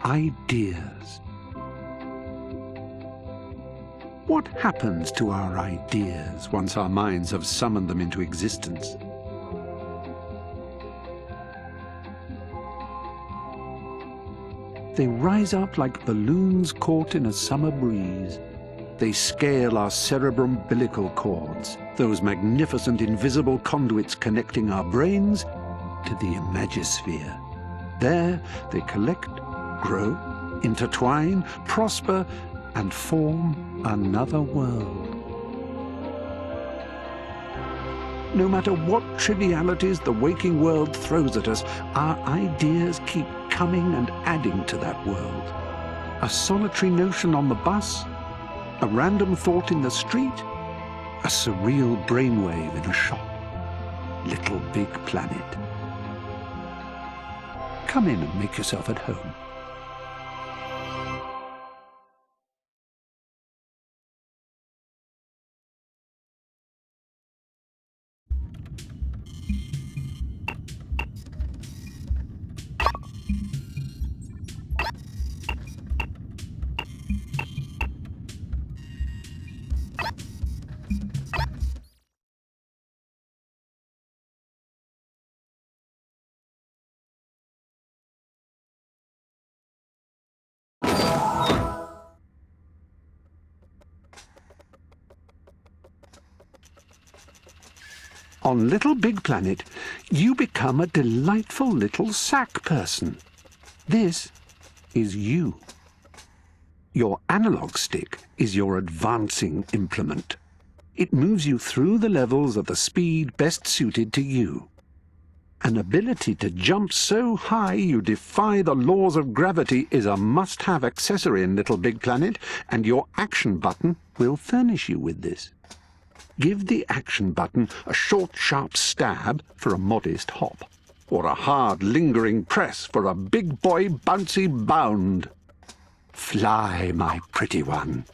ideas. What happens to our ideas once our minds have summoned them into existence? They rise up like balloons caught in a summer breeze. They scale our cerebroumbilical cords, those magnificent invisible conduits connecting our brains to the imagisphere. There they collect, grow, intertwine, prosper, and form another world. No matter what trivialities the waking world throws at us, our ideas keep coming and adding to that world. A solitary notion on the bus, a random thought in the street, a surreal brainwave in a shop. Little Big Planet. Come in and make yourself at home. On Little Big Planet, you become a delightful little Sackperson. This is you. Your analog stick is your advancing implement. It moves you through the levels of the speed best suited to you. An ability to jump so high you defy the laws of gravity is a must-have accessory in Little Big Planet, and your action button will furnish you with this. Give the action button a short, sharp stab for a modest hop, or a hard, lingering press for a big boy bouncy bound. Fly, my pretty one.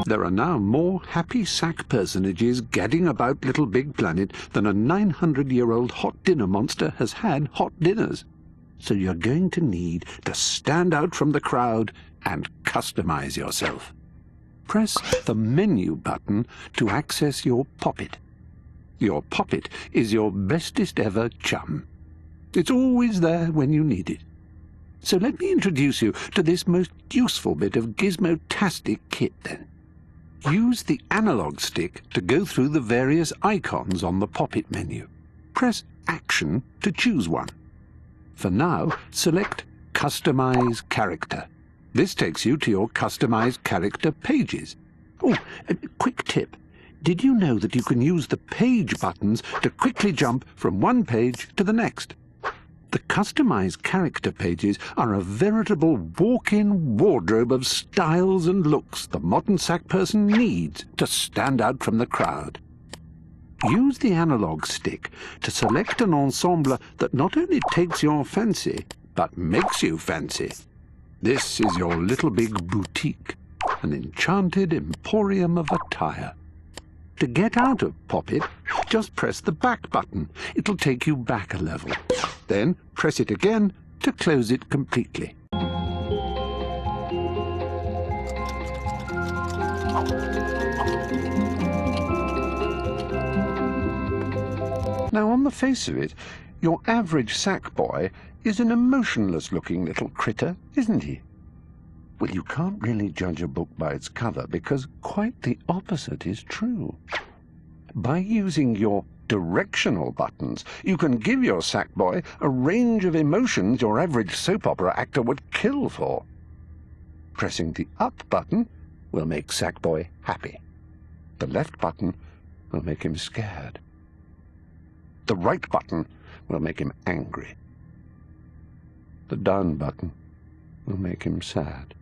There are now more happy sack personages gadding about LittleBigPlanet than a 900-year-old hot dinner monster has had hot dinners. So you're going to need to stand out from the crowd and customize yourself. Press the menu button to access your poppet. Your poppet is your bestest ever chum. It's always there when you need it. So let me introduce you to this most useful bit of gizmo-tastic kit then. Use the analog stick to go through the various icons on the poppet menu. Press Action to choose one. For now, select Customize Character. This takes you to your Customize Character pages. Oh, a quick tip. Did you know that you can use the page buttons to quickly jump from one page to the next? The Customize Character pages are a veritable walk-in wardrobe of styles and looks the modern sack person needs to stand out from the crowd. Use the analog stick to select an ensemble that not only takes your fancy, but makes you fancy. This is your Little Big Boutique, an enchanted emporium of attire. To get out of Poppet, just press the back button. It'll take you back a level. Then press it again to close it completely. Now, on the face of it, your average sack boy is an emotionless-looking little critter, isn't he? Well, you can't really judge a book by its cover, because quite the opposite is true. By using your directional buttons, you can give your sack boy a range of emotions your average soap opera actor would kill for. Pressing the up button will make sack boy happy. The left button will make him scared. The right button will make him angry. The down button will make him sad.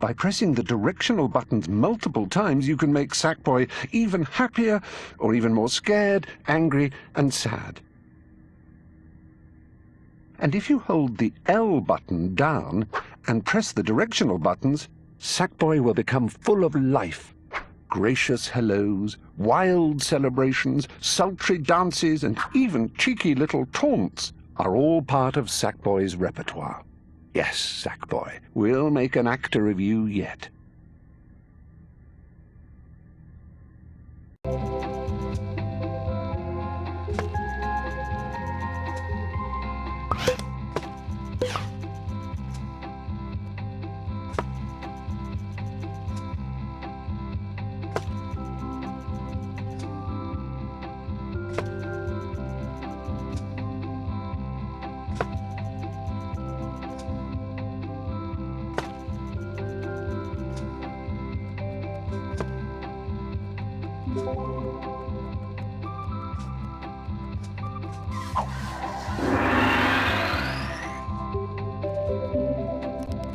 By pressing the directional buttons multiple times, you can make Sackboy even happier or even more scared, angry, and sad. And if you hold the L button down and press the directional buttons, Sackboy will become full of life. Gracious hellos, wild celebrations, sultry dances, and even cheeky little taunts are all part of Sackboy's repertoire. Yes, Sackboy, we'll make an actor of you yet.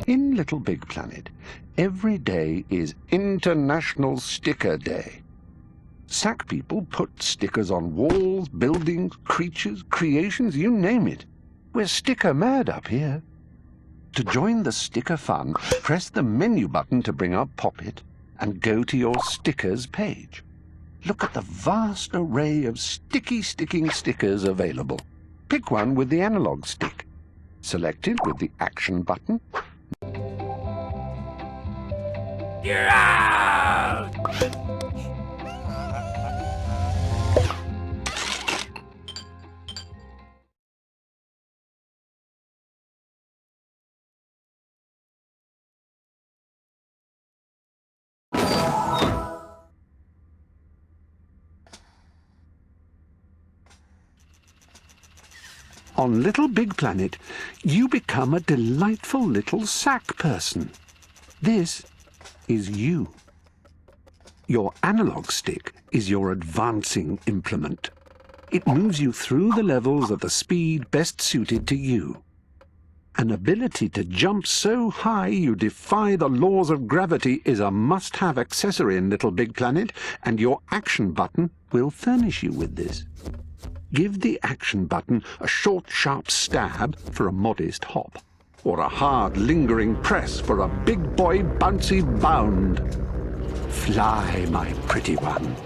In LittleBigPlanet, every day is International Sticker Day. Sack people put stickers on walls, buildings, creatures, creations, you name it. We're sticker mad up here. To join the sticker fun, press the menu button to bring up Poppet and go to your stickers page. Look at the vast array of sticking stickers available. Pick one with the analog stick. Select it with the action button. You're out! On LittleBigPlanet, you become a delightful little sack person. This is you. Your analog stick is your advancing implement. It moves you through the levels at the speed best suited to you. An ability to jump so high you defy the laws of gravity is a must-have accessory in LittleBigPlanet, and your action button will furnish you with this. Give the action button a short, sharp stab for a modest hop, or a hard, lingering press for a big boy bouncy bound. Fly, my pretty one.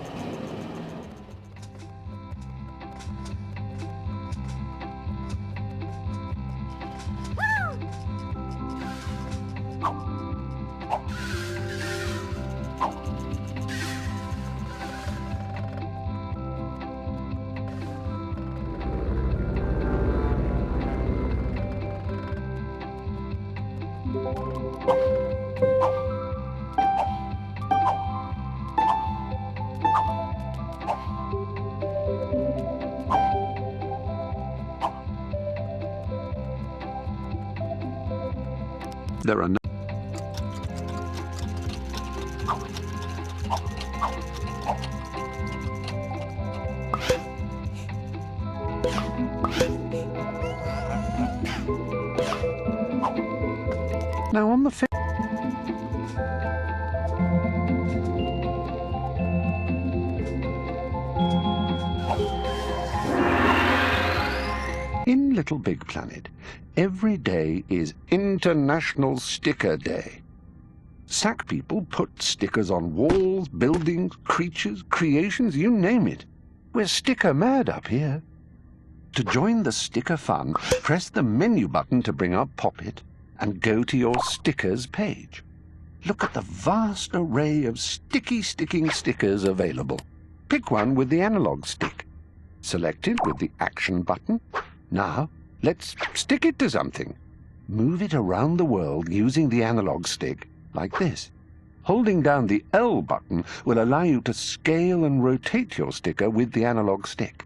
There are no now on the In LittleBigPlanet, every day is International Sticker Day. Sack people put stickers on walls, buildings, creatures, creations, you name it. We're sticker mad up here. To join the sticker fun, press the menu button to bring up Pop-It and go to your stickers page. Look at the vast array of sticking stickers available. Pick one with the analog stick. Select it with the action button. Now, let's stick it to something. Move it around the world using the analog stick, like this. Holding down the L button will allow you to scale and rotate your sticker with the analog stick.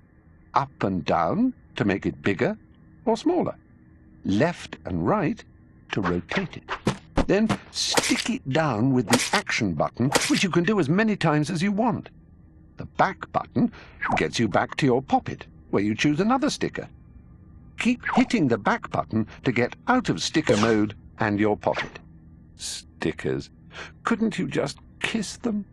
Up and down to make it bigger or smaller. Left and right to rotate it. Then stick it down with the action button, which you can do as many times as you want. The back button gets you back to your Pop-It, where you choose another sticker. Keep hitting the back button to get out of sticker mode and your Pop-It. Stickers. Couldn't you just kiss them?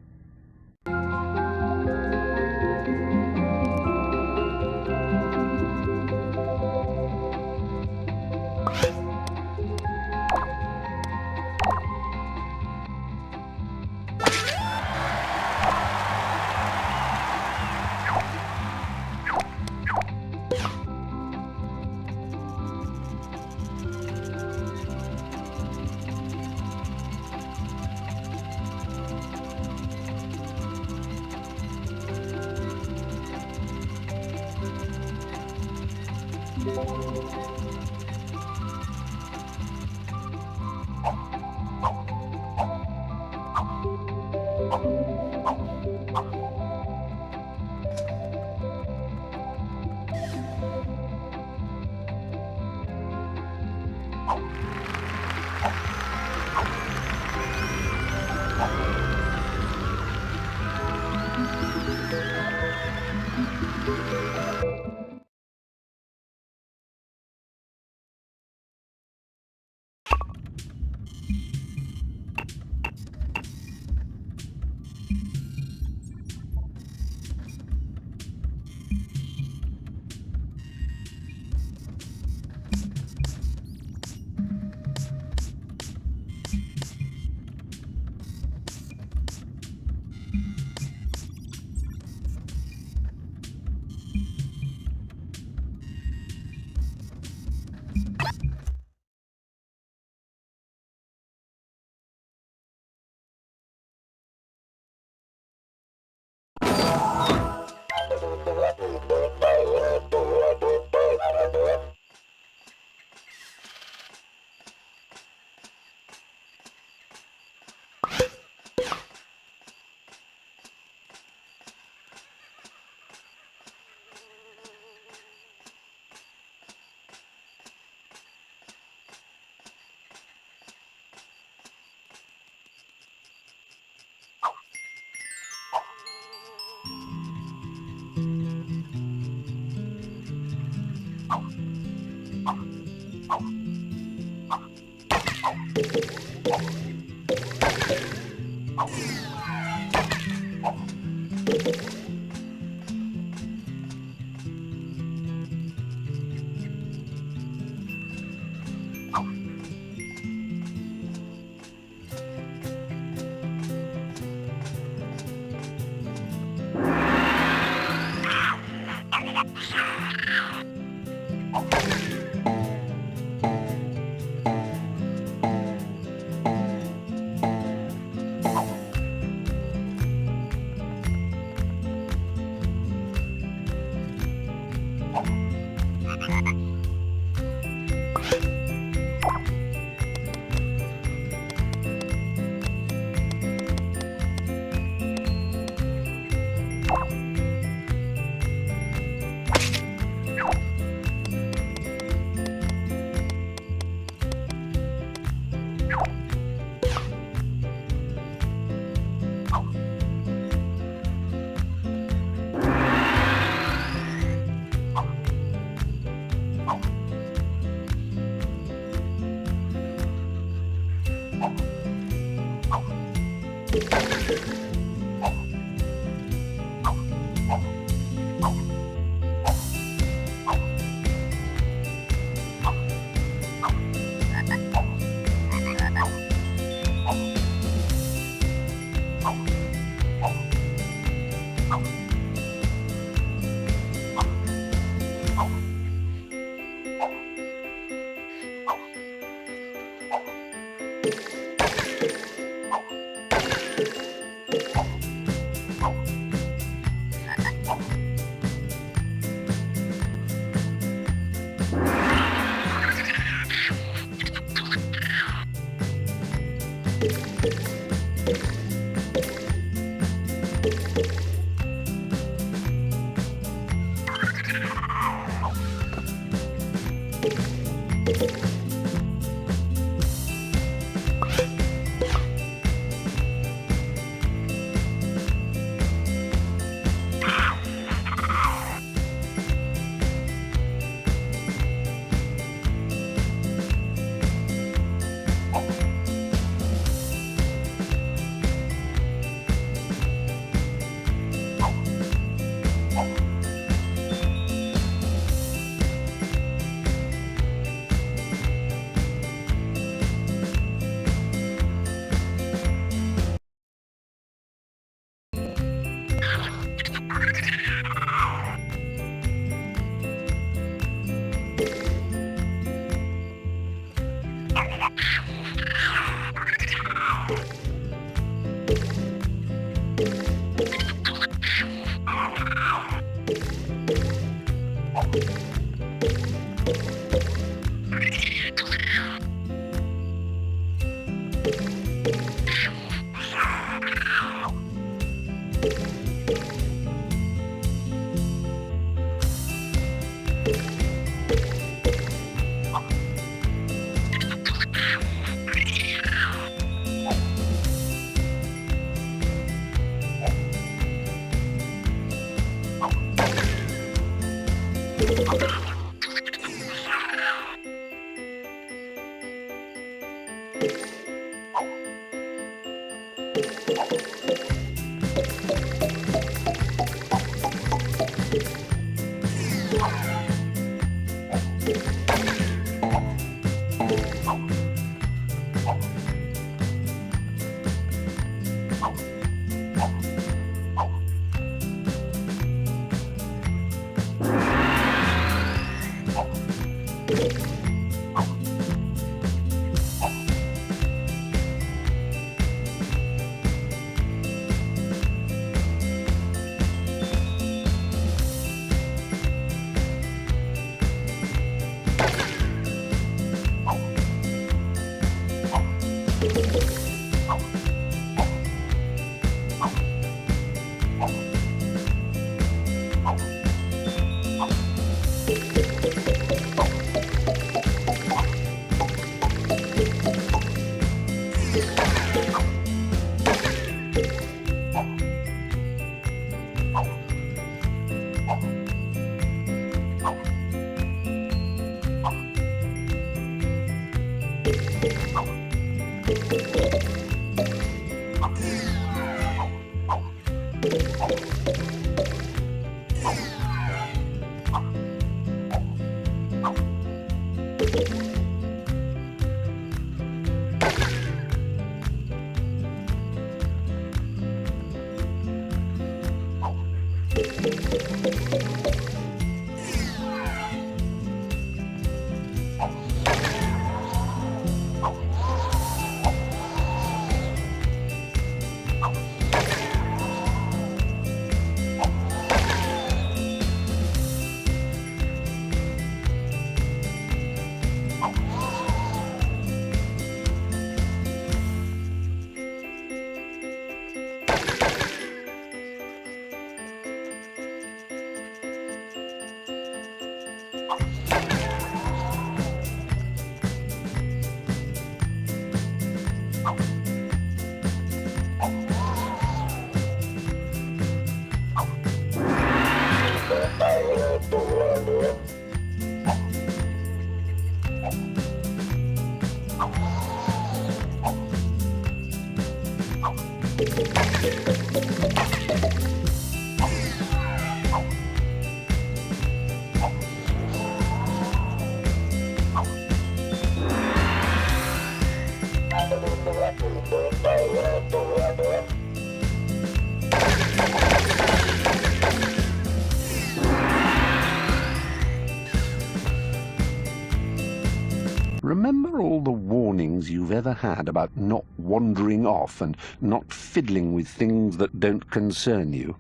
Remember all the warnings you've ever had about not wandering off and not fiddling with things that don't concern you?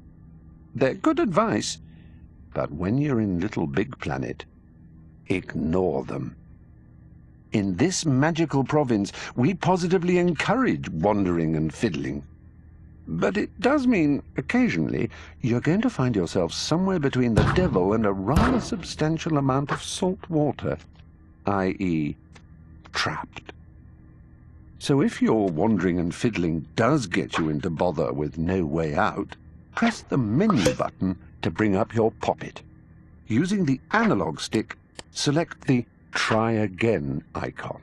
They're good advice, but when you're in LittleBigPlanet, ignore them. In this magical province, we positively encourage wandering and fiddling. But it does mean, occasionally, you're going to find yourself somewhere between the devil and a rather substantial amount of salt water. i.e., trapped. So if your wandering and fiddling does get you into bother with no way out, press the menu button to bring up your poppet. Using the analog stick, select the Try Again icon.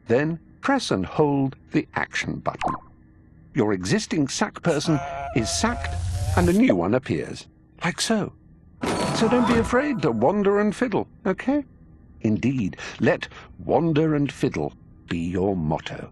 Then press and hold the action button. Your existing Sackperson is sacked and a new one appears, like so. So don't be afraid to wander and fiddle, okay? Indeed, let wander and fiddle be your motto.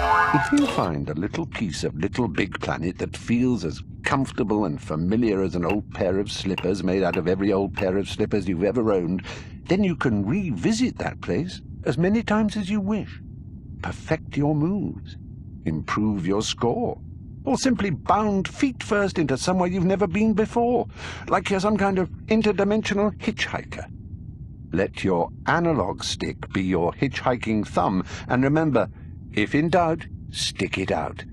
If you find a little piece of LittleBigPlanet that feels as comfortable and familiar as an old pair of slippers made out of every old pair of slippers you've ever owned, then you can revisit that place as many times as you wish. Perfect your moves, improve your score, or simply bound feet first into somewhere you've never been before, like you're some kind of interdimensional hitchhiker. Let your analog stick be your hitchhiking thumb, and remember, if in doubt, stick it out.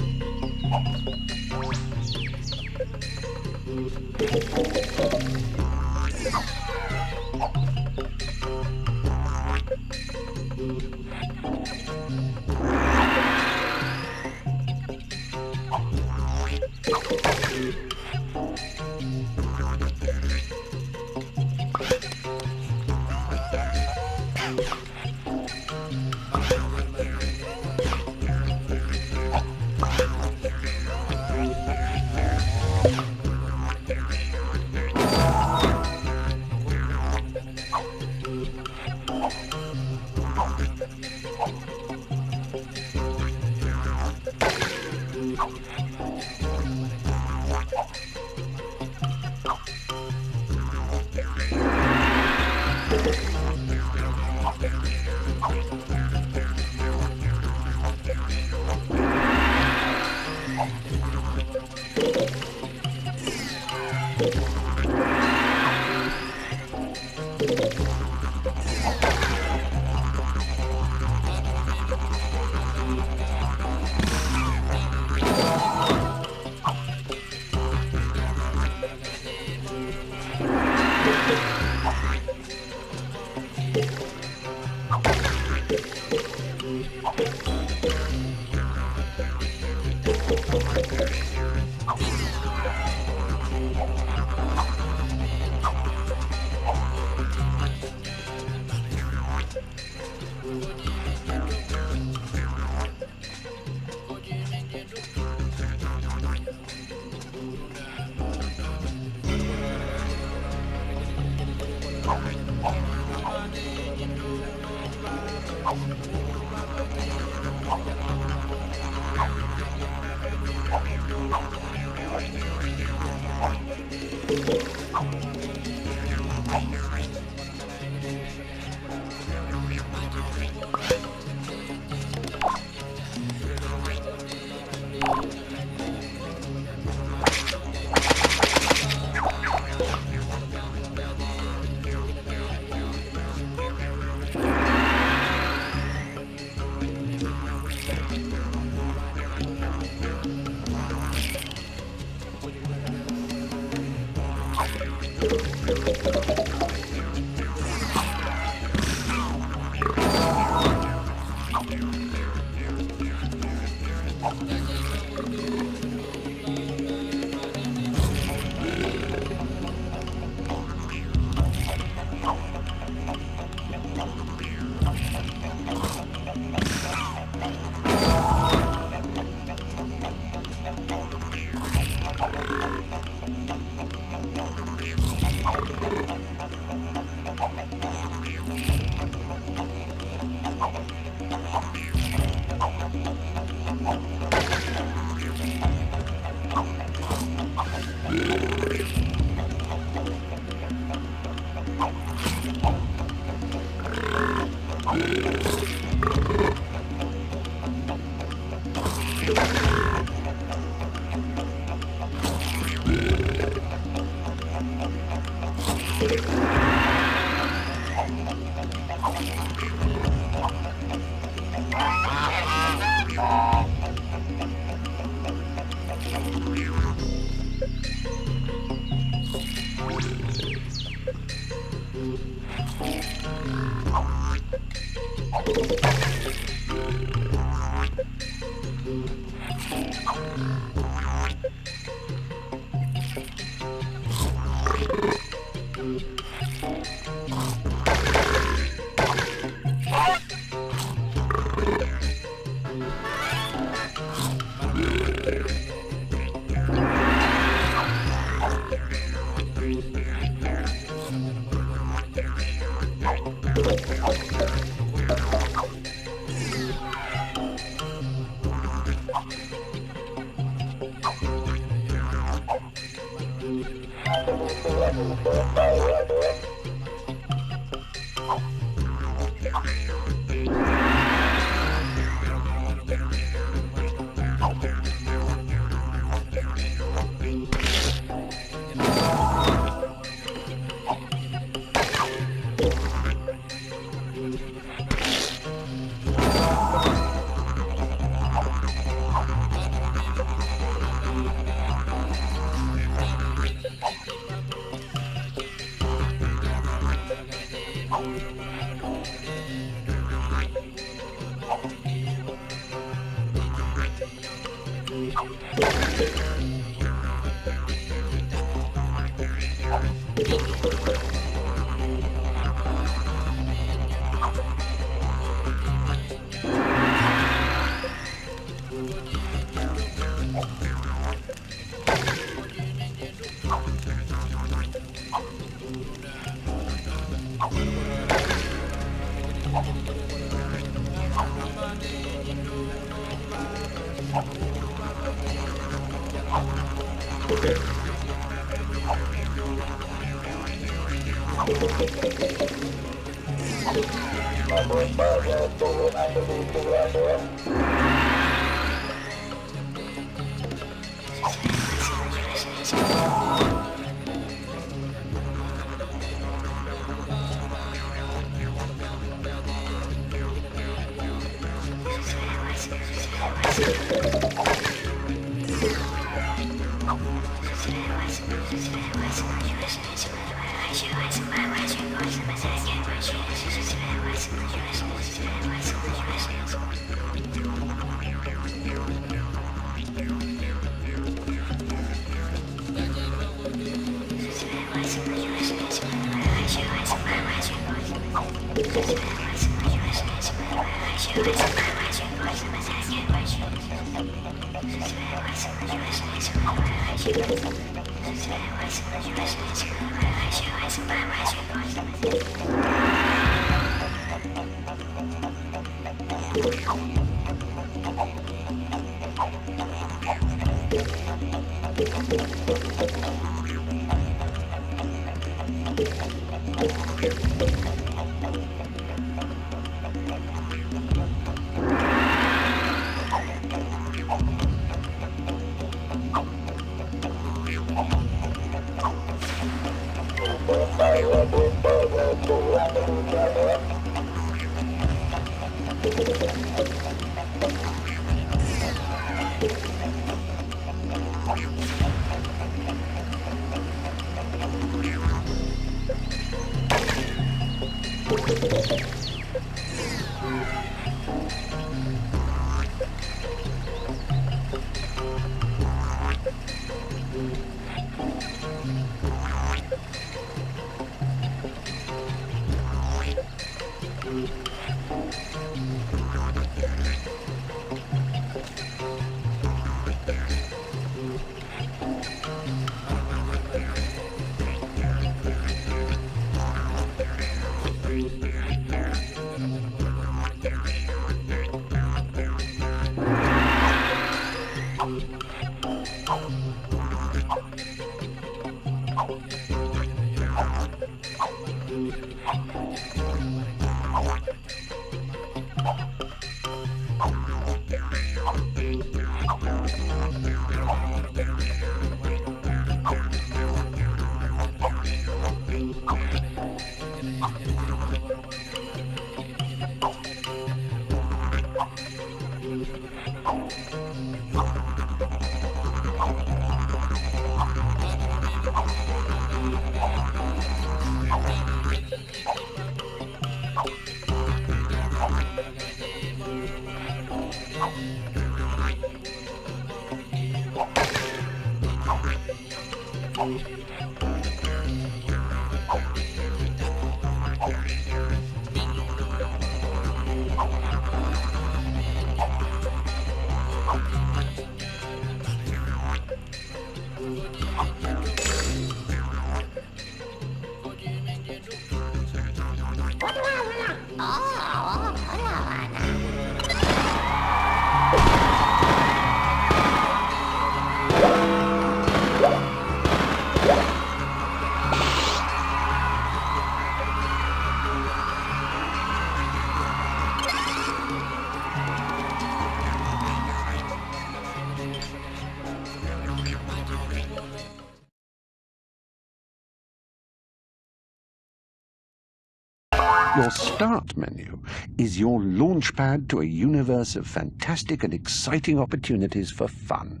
Your Start menu is your launchpad to a universe of fantastic and exciting opportunities for fun.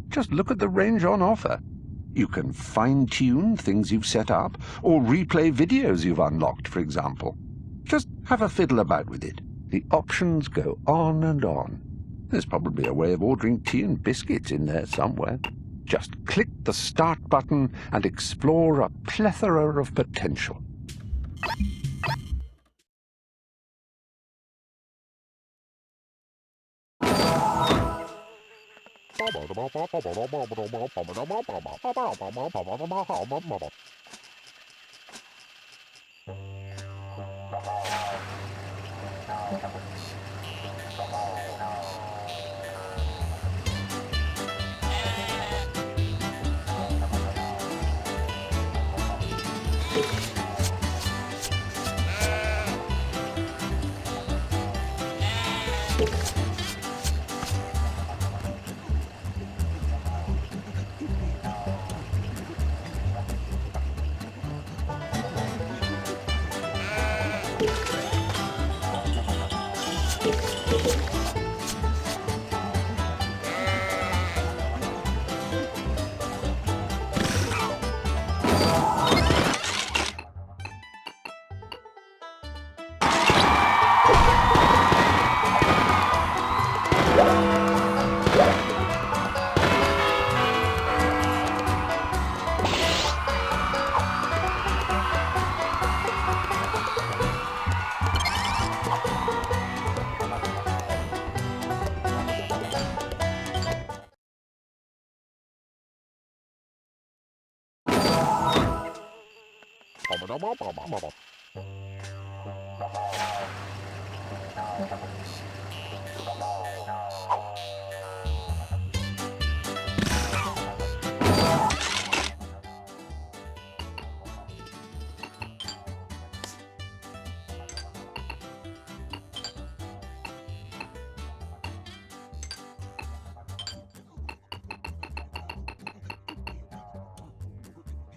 Just look at the range on offer. You can fine-tune things you've set up, or replay videos you've unlocked, for example. Just have a fiddle about with it. The options go on and on. There's probably a way of ordering tea and biscuits in there somewhere. Just click the Start button and explore a plethora of potential.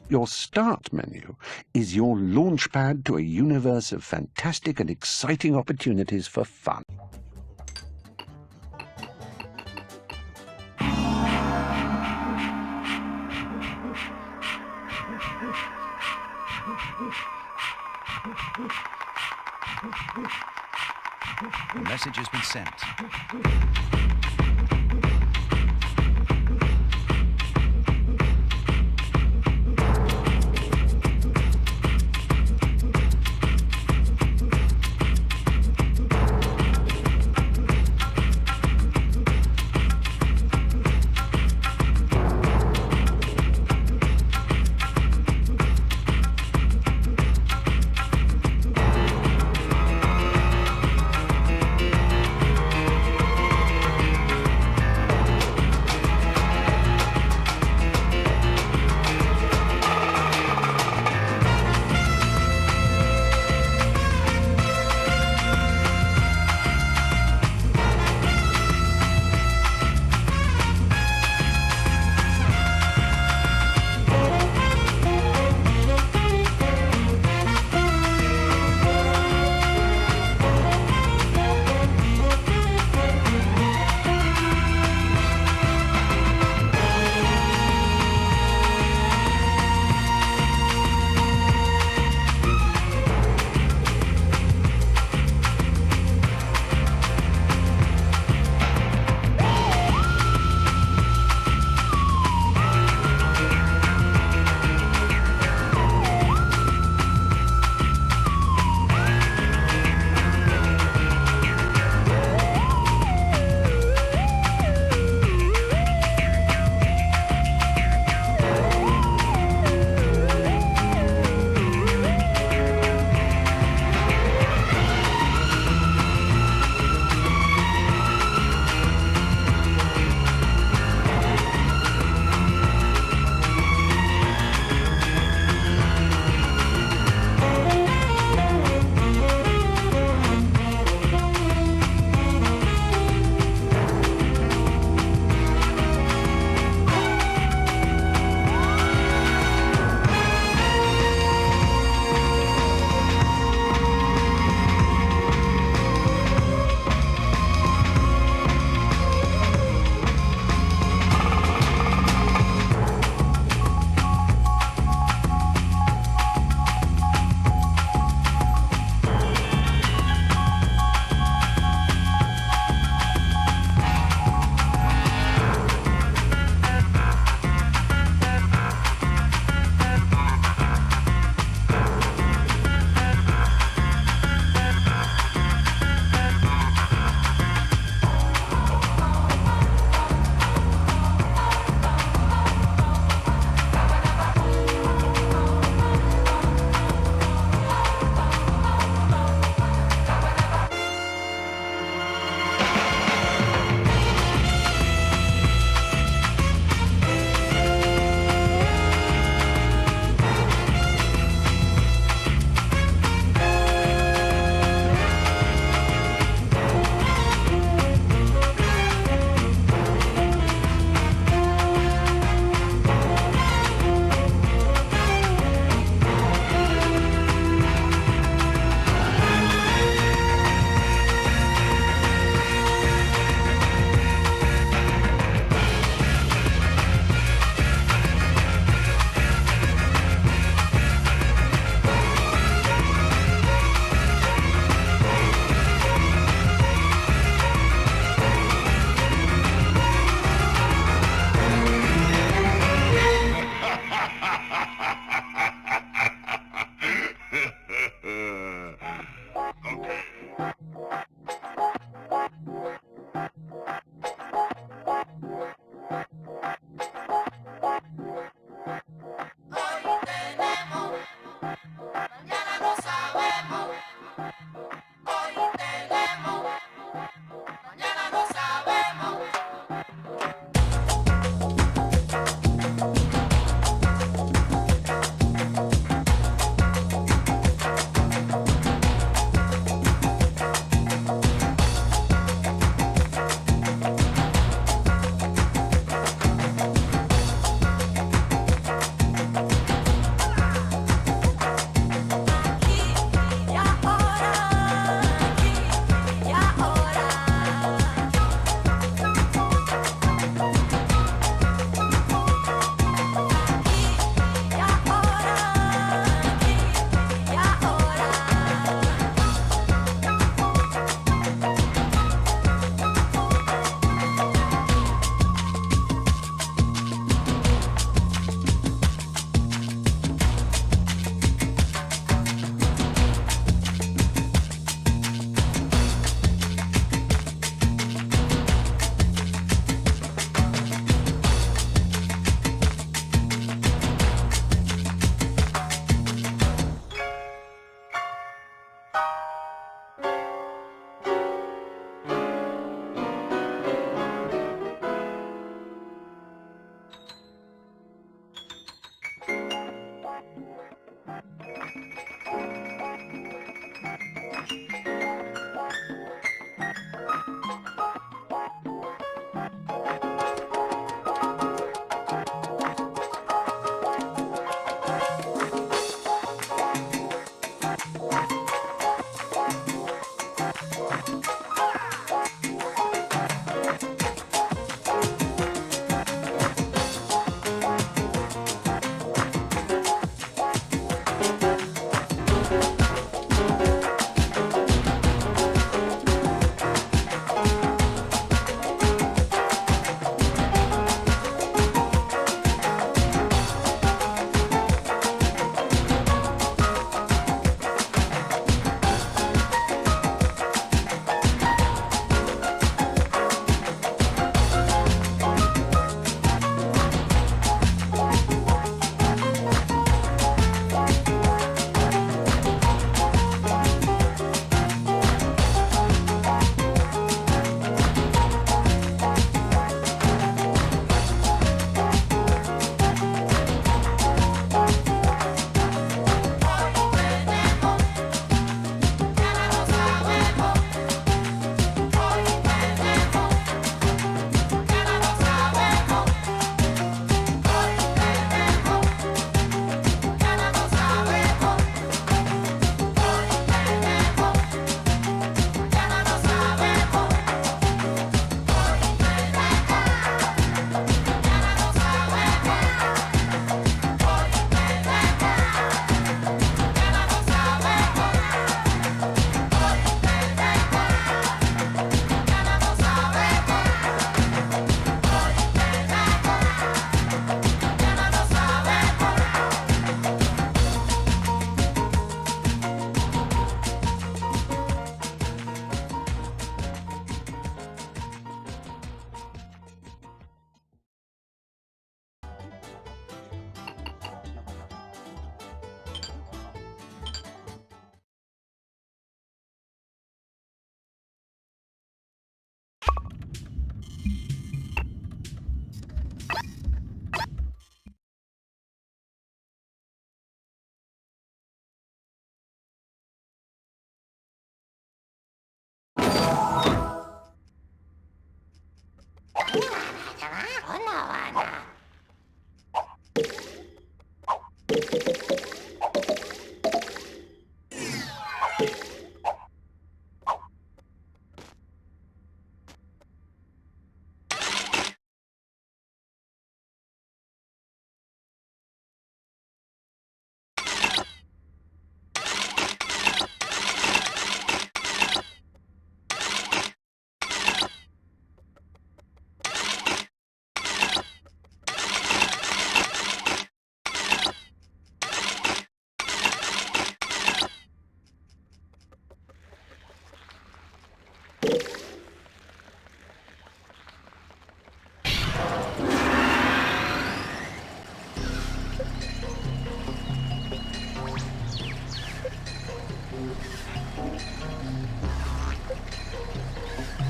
Your Start menu is your launchpad to a universe of fantastic and exciting opportunities for fun. The message has been sent.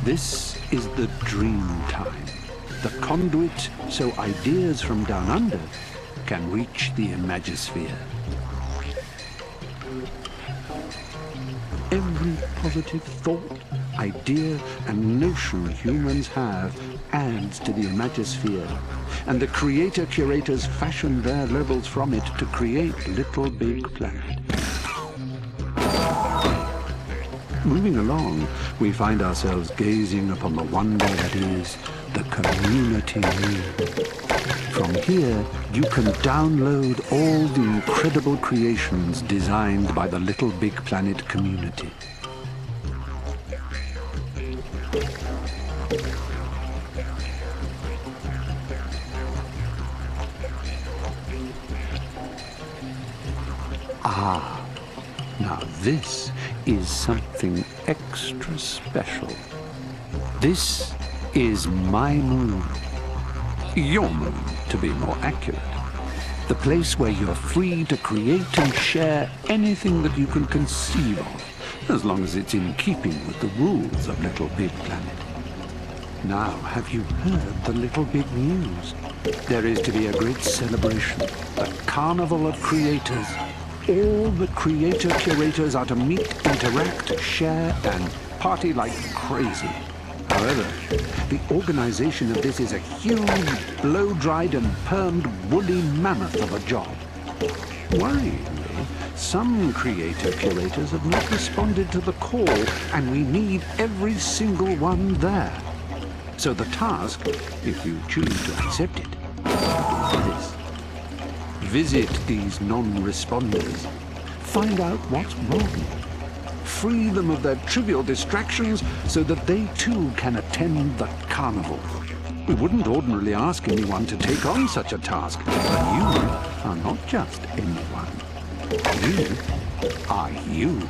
This is the dream time, the conduit so ideas from down under can reach the Imagisphere. Every positive thought, idea, and notion humans have adds to the Imagisphere, and the Creator Curators fashion their levels from it to create LittleBigPlanet. Moving along, we find ourselves gazing upon the wonder that is the community view. From here, you can download all the incredible creations designed by the LittleBigPlanet community. Ah, now this is something extra special. This is my moon. Your moon, to be more accurate. The place where you're free to create and share anything that you can conceive of, as long as it's in keeping with the rules of LittleBigPlanet. Now, have you heard the Little Big news? There is to be a great celebration, the Carnival of Creators. All the Creator Curators are to meet, interact, share, and party like crazy. However, the organization of this is a huge, blow-dried and permed woolly mammoth of a job. Worryingly, some Creator Curators have not responded to the call, and we need every single one there. So the task, if you choose to accept it, is this. Visit these non-responders. Find out what's wrong. Free them of their trivial distractions so that they too can attend the carnival. We wouldn't ordinarily ask anyone to take on such a task, but you are not just anyone. You are you.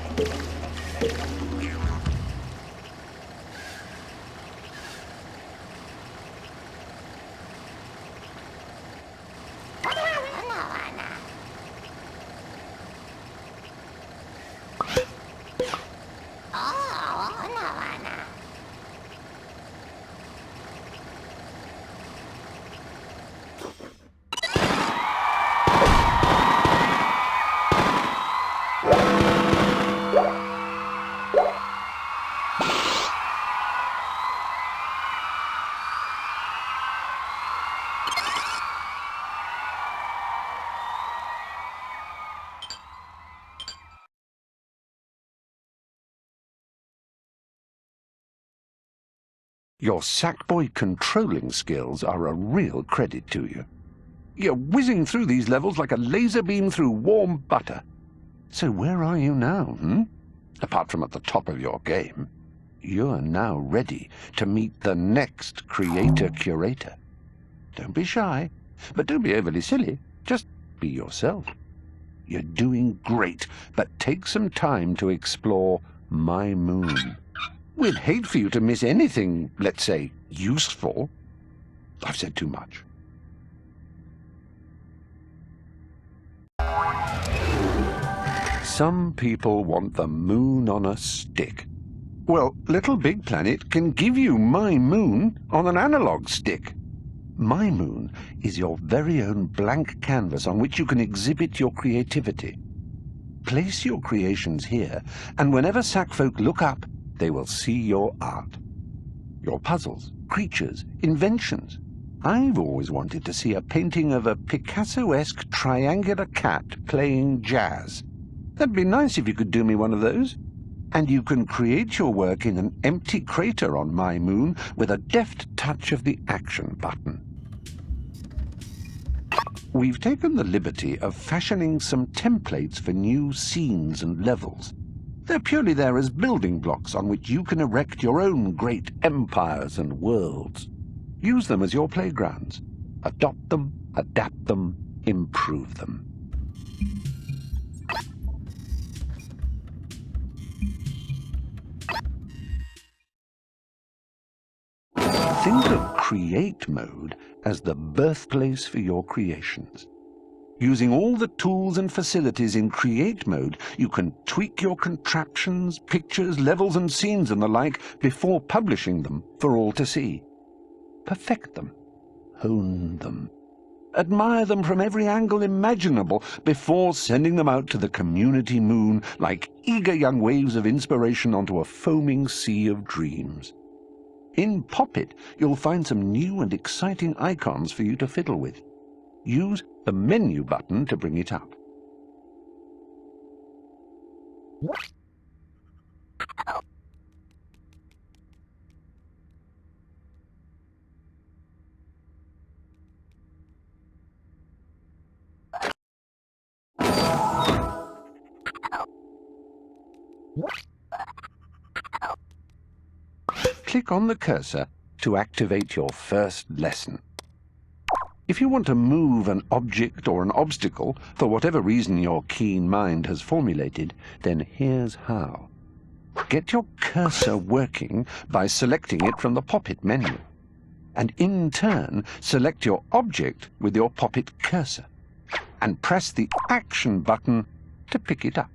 Your Sackboy controlling skills are a real credit to you. You're whizzing through these levels like a laser beam through warm butter. So where are you now, Apart from at the top of your game, you're now ready to meet the next Creator Curator. Don't be shy, but don't be overly silly. Just be yourself. You're doing great, but take some time to explore my moon. We'd hate for you to miss anything, let's say, useful. I've said too much. Some people want the moon on a stick. Well, LittleBigPlanet can give you my moon on an analog stick. My moon is your very own blank canvas on which you can exhibit your creativity. Place your creations here, and whenever Sackfolk look up, they will see your art. Your puzzles, creatures, inventions. I've always wanted to see a painting of a Picasso-esque triangular cat playing jazz. That'd be nice if you could do me one of those. And you can create your work in an empty crater on my moon with a deft touch of the action button. We've taken the liberty of fashioning some templates for new scenes and levels. They're purely there as building blocks on which you can erect your own great empires and worlds. Use them as your playgrounds. Adopt them, adapt them, improve them. Think of Create mode as the birthplace for your creations. Using all the tools and facilities in Create mode, you can tweak your contraptions, pictures, levels and scenes and the like before publishing them for all to see. Perfect them, hone them, admire them from every angle imaginable before sending them out to the community moon like eager young waves of inspiration onto a foaming sea of dreams. In Poppet, you'll find some new and exciting icons for you to fiddle with. Use the menu button to bring it up. Click on the cursor to activate your first lesson. If you want to move an object or an obstacle, for whatever reason your keen mind has formulated, then here's how. Get your cursor working by selecting it from the Poppet menu, and in turn select your object with your Poppet cursor, and press the Action button to pick it up.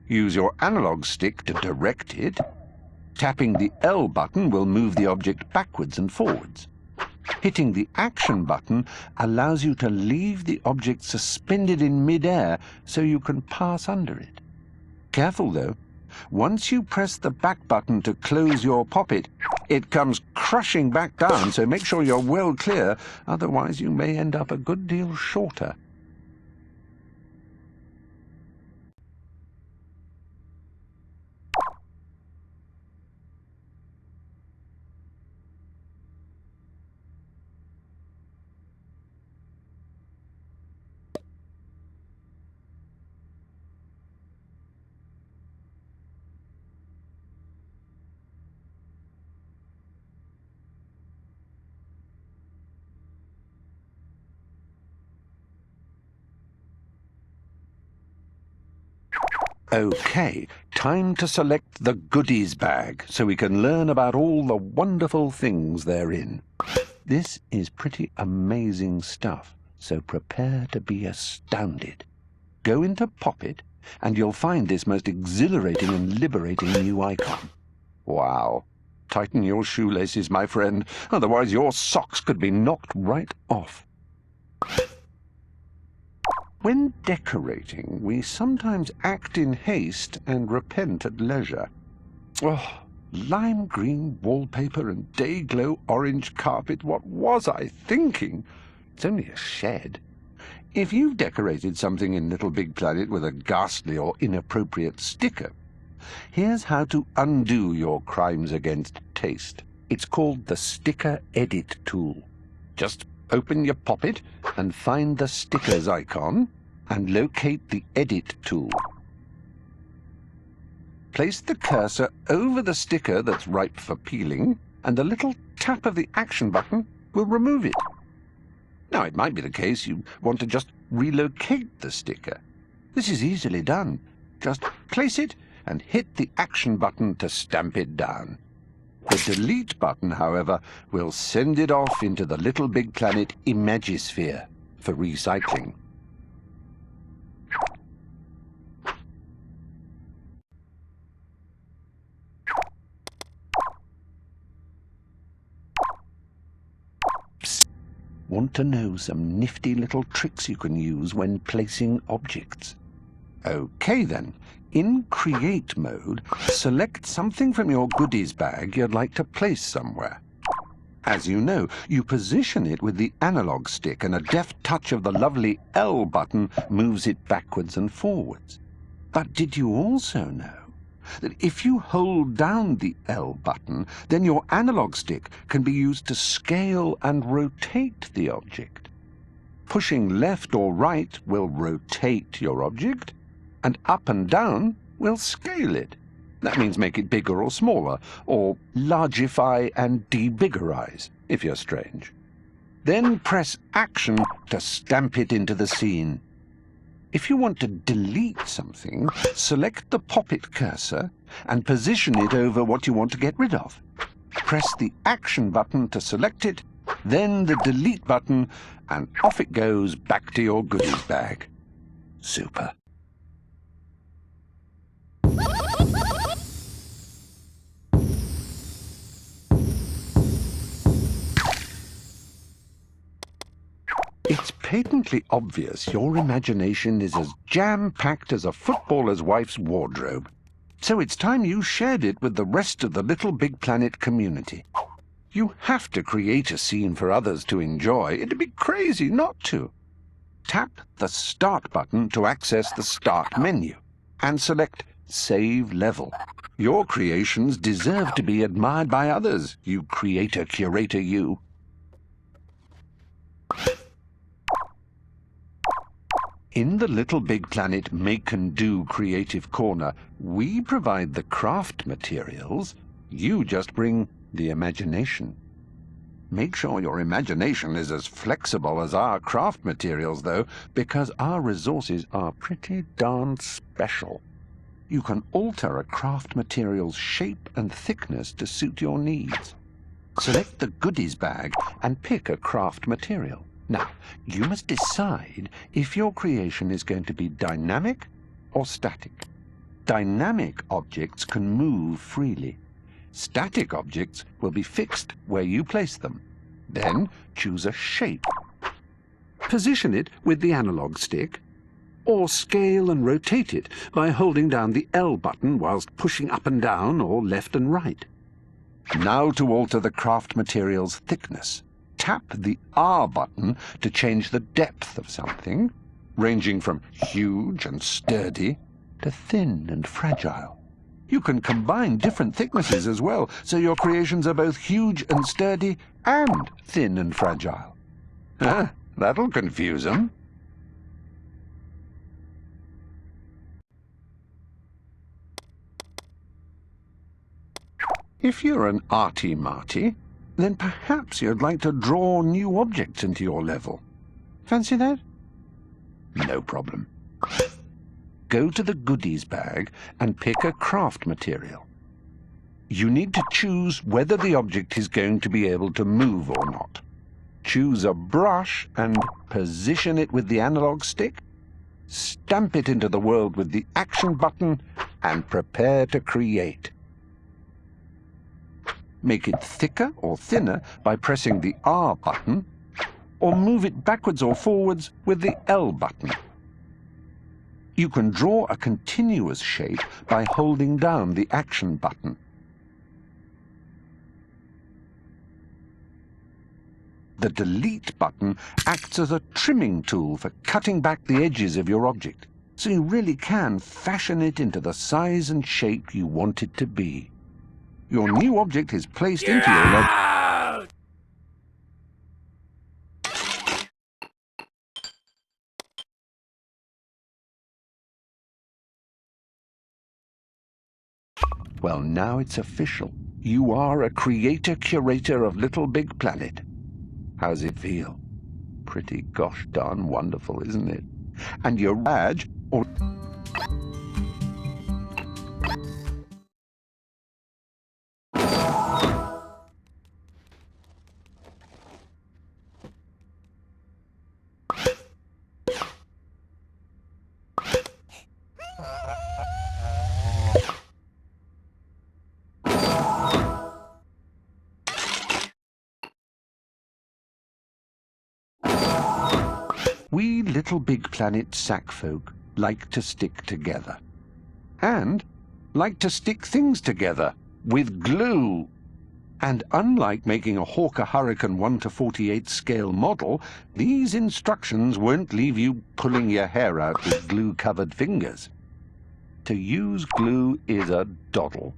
Use your analog stick to direct it. Tapping the L button will move the object backwards and forwards. Hitting the Action button allows you to leave the object suspended in mid-air so you can pass under it. Careful though, once you press the back button to close your Poppet, it comes crushing back down, so make sure you're well clear, otherwise you may end up a good deal shorter. Okay, time to select the goodies bag so we can learn about all the wonderful things therein. This is pretty amazing stuff, so prepare to be astounded. Go into Poppet and you'll find this most exhilarating and liberating new icon. Wow. Tighten your shoelaces, my friend, otherwise your socks could be knocked right off. When decorating, we sometimes act in haste and repent at leisure. Oh, lime green wallpaper and day-glow orange carpet, what was I thinking? It's only a shed. If you've decorated something in LittleBigPlanet with a ghastly or inappropriate sticker, here's how to undo your crimes against taste. It's called the Sticker Edit tool. Just open your Poppet and find the stickers icon and locate the Edit tool. Place the cursor over the sticker that's ripe for peeling, and a little tap of the Action button will remove it. Now, it might be the case you want to just relocate the sticker. This is easily done. Just place it and hit the Action button to stamp it down. The Delete button, however, will send it off into the LittleBigPlanet Imagisphere for recycling. Psst. Want to know some nifty little tricks you can use when placing objects? Okay then. In Create mode, select something from your goodies bag you'd like to place somewhere. As you know, you position it with the analog stick, and a deft touch of the lovely L button moves it backwards and forwards. But did you also know that if you hold down the L button, then your analog stick can be used to scale and rotate the object? Pushing left or right will rotate your object, and up and down will scale it. That means make it bigger or smaller, or largify and debiggerize, if you're strange. Then press Action to stamp it into the scene. If you want to delete something, select the pop-it cursor and position it over what you want to get rid of. Press the Action button to select it, then the Delete button, and off it goes back to your goodies bag. Super. It's patently obvious your imagination is as jam-packed as a footballer's wife's wardrobe. So it's time you shared it with the rest of the Little Big Planet community. You have to create a scene for others to enjoy. It'd be crazy not to. Tap the Start button to access the Start menu, and select Save Level. Your creations deserve to be admired by others, you Creator Curator you. In the Little Big Planet Make and Do Creative Corner, we provide the craft materials. You just bring the imagination. Make sure your imagination is as flexible as our craft materials, though, because our resources are pretty darn special. You can alter a craft material's shape and thickness to suit your needs. Select the goodies bag and pick a craft material. Now, you must decide if your creation is going to be dynamic or static. Dynamic objects can move freely. Static objects will be fixed where you place them. Then choose a shape. Position it with the analog stick, or scale and rotate it by holding down the L button whilst pushing up and down or left and right. Now to alter the craft material's thickness. Tap the R button to change the depth of something, ranging from huge and sturdy to thin and fragile. You can combine different thicknesses as well, so your creations are both huge and sturdy and thin and fragile. That'll confuse them. If you're an arty-marty, then perhaps you'd like to draw new objects into your level. Fancy that? No problem. Go to the goodies bag and pick a craft material. You need to choose whether the object is going to be able to move or not. Choose a brush and position it with the analog stick. Stamp it into the world with the Action button and prepare to create. Make it thicker or thinner by pressing the R button, or move it backwards or forwards with the L button. You can draw a continuous shape by holding down the Action button. The Delete button acts as a trimming tool for cutting back the edges of your object, so you really can fashion it into the size and shape you want it to be. Your new object is placed into your level. Well, now it's official. You are a Creator Curator of Little Big Planet. How's it feel? Pretty gosh darn wonderful, isn't it? And your badge, or... We Little Big Planet sack folk like to stick together. And like to stick things together with glue. And unlike making a Hawker Hurricane 1:48 scale model, these instructions won't leave you pulling your hair out with glue-covered fingers. To use glue is a doddle.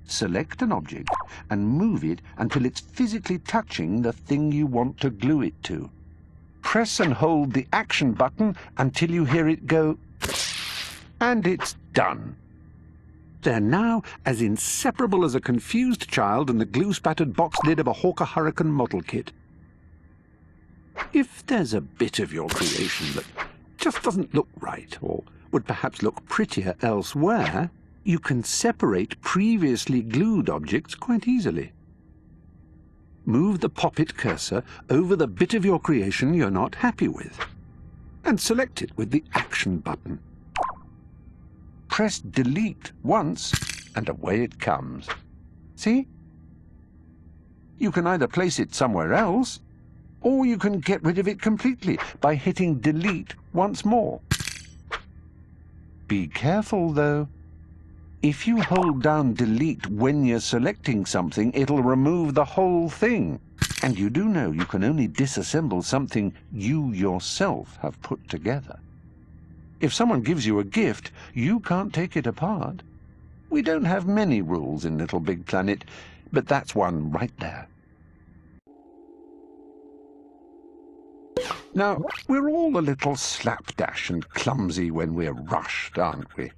Select an object and move it until it's physically touching the thing you want to glue it to. Press and hold the action button until you hear it go, and it's done. They're now as inseparable as a confused child and the glue-spattered box lid of a Hawker Hurricane model kit. If there's a bit of your creation that just doesn't look right, or would perhaps look prettier elsewhere, you can separate previously glued objects quite easily. Move the pop-it cursor over the bit of your creation you're not happy with, and select it with the Action button. Press Delete once, and away it comes. See? You can either place it somewhere else, or you can get rid of it completely by hitting Delete once more. Be careful, though. If you hold down Delete when you're selecting something, it'll remove the whole thing. And you do know you can only disassemble something you yourself have put together. If someone gives you a gift, you can't take it apart. We don't have many rules in LittleBigPlanet, but that's one right there. Now, we're all a little slapdash and clumsy when we're rushed, aren't we?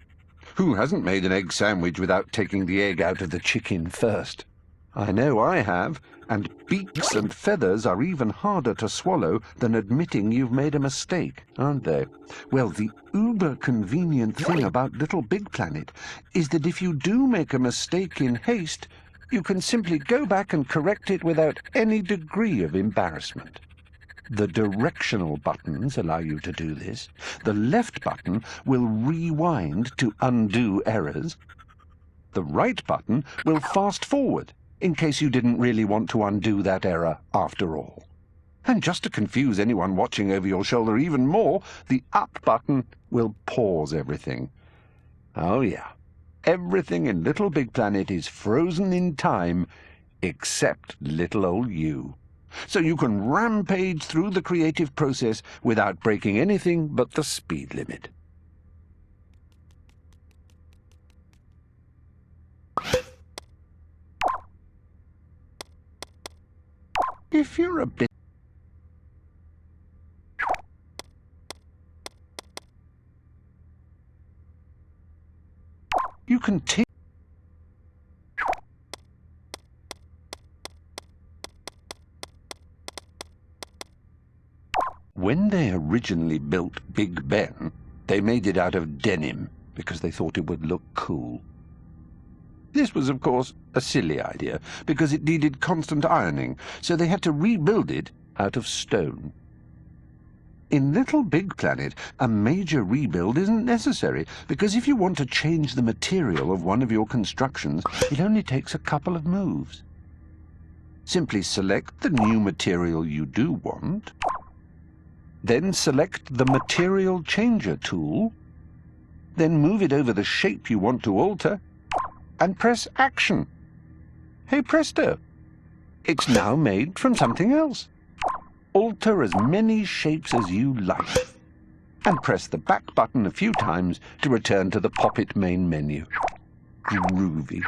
Who hasn't made an egg sandwich without taking the egg out of the chicken first? I know I have, and beaks and feathers are even harder to swallow than admitting you've made a mistake, aren't they? Well, the uber-convenient thing about LittleBigPlanet is that if you do make a mistake in haste, you can simply go back and correct it without any degree of embarrassment. The directional buttons allow you to do this. The left button will rewind to undo errors. The right button will fast forward in case you didn't really want to undo that error after all. And just to confuse anyone watching over your shoulder even more, the up button will pause everything. Oh yeah, everything in LittleBigPlanet is frozen in time except little old you. So you can rampage through the creative process without breaking anything but the speed limit. If you're a bit... You can take... When they originally built Big Ben, they made it out of denim because they thought it would look cool. This was, of course, a silly idea because it needed constant ironing, so they had to rebuild it out of stone. In LittleBigPlanet, a major rebuild isn't necessary because if you want to change the material of one of your constructions, it only takes a couple of moves. Simply select the new material you do want, then select the Material Changer tool, then move it over the shape you want to alter, and press Action. Hey presto! It's now made from something else. Alter as many shapes as you like, and press the back button a few times to return to the Pop-It main menu. Groovy.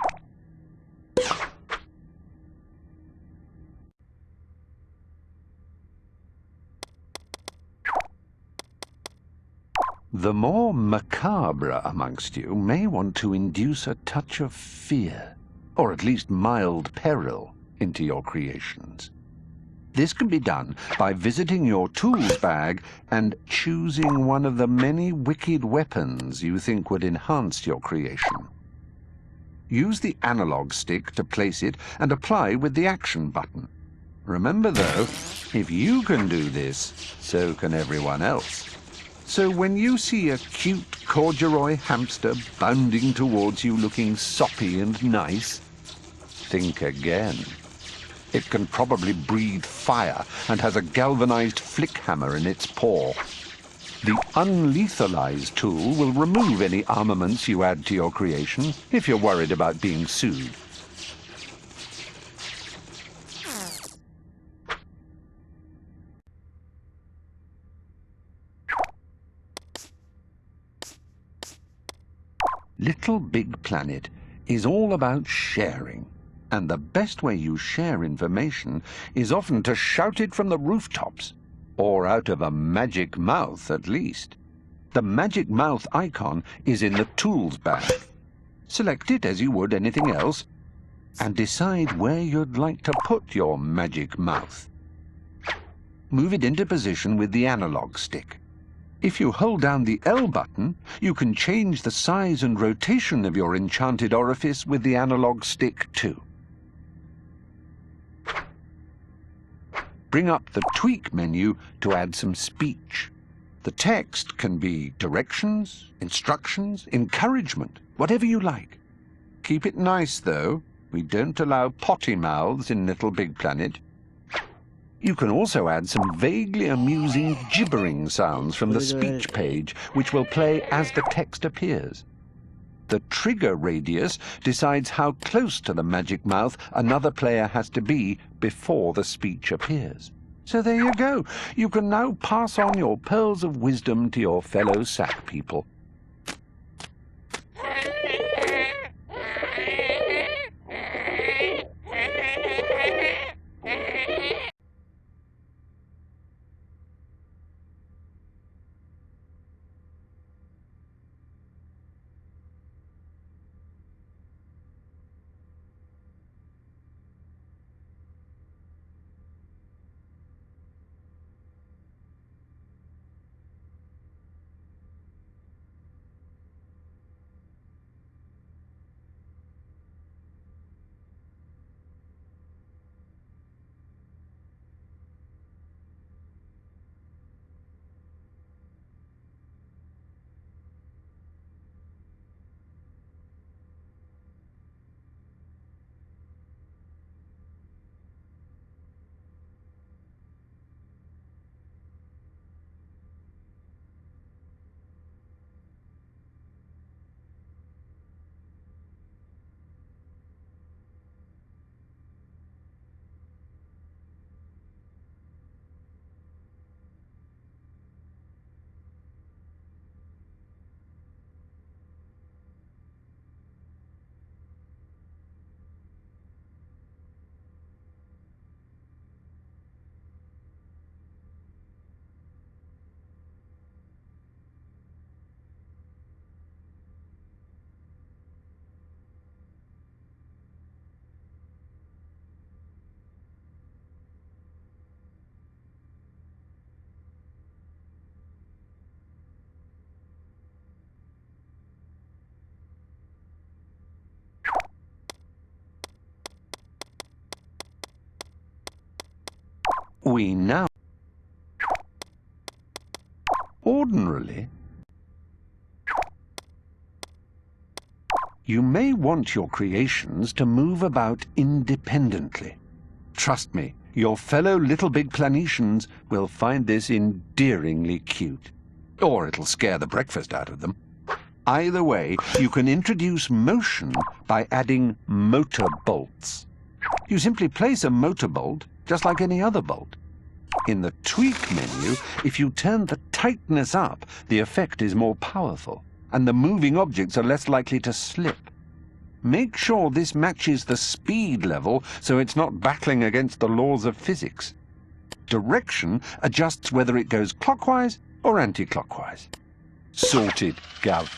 The more macabre amongst you may want to induce a touch of fear, or at least mild peril, into your creations. This can be done by visiting your tools bag and choosing one of the many wicked weapons you think would enhance your creation. Use the analog stick to place it and apply with the Action button. Remember, though, if you can do this, so can everyone else. So when you see a cute corduroy hamster bounding towards you looking soppy and nice, think again. It can probably breathe fire and has a galvanized flick hammer in its paw. The Unlethalize tool will remove any armaments you add to your creation if you're worried about being sued. Little Big Planet is all about sharing, and the best way you share information is often to shout it from the rooftops, or out of a magic mouth at least. The magic mouth icon is in the tools bag. Select it as you would anything else, and decide where you'd like to put your magic mouth. Move it into position with the analog stick. If you hold down the L button, you can change the size and rotation of your enchanted orifice with the analog stick too. Bring up the Tweak menu to add some speech. The text can be directions, instructions, encouragement, whatever you like. Keep it nice, though. We don't allow potty mouths in Little Big Planet. You can also add some vaguely amusing gibbering sounds from the speech page, which will play as the text appears. The trigger radius decides how close to the magic mouth another player has to be before the speech appears. So there you go. You can now pass on your pearls of wisdom to your fellow sack people. We now ordinarily, you may want your creations to move about independently. Trust me, your fellow Little Big Planetians will find this endearingly cute. Or it'll scare the breakfast out of them. Either way, you can introduce motion by adding motor bolts. You simply place a motor bolt just like any other bolt. In the Tweak menu, if you turn the tightness up, the effect is more powerful, and the moving objects are less likely to slip. Make sure this matches the speed level so it's not battling against the laws of physics. Direction adjusts whether it goes clockwise or anti-clockwise. Sorted, Gav.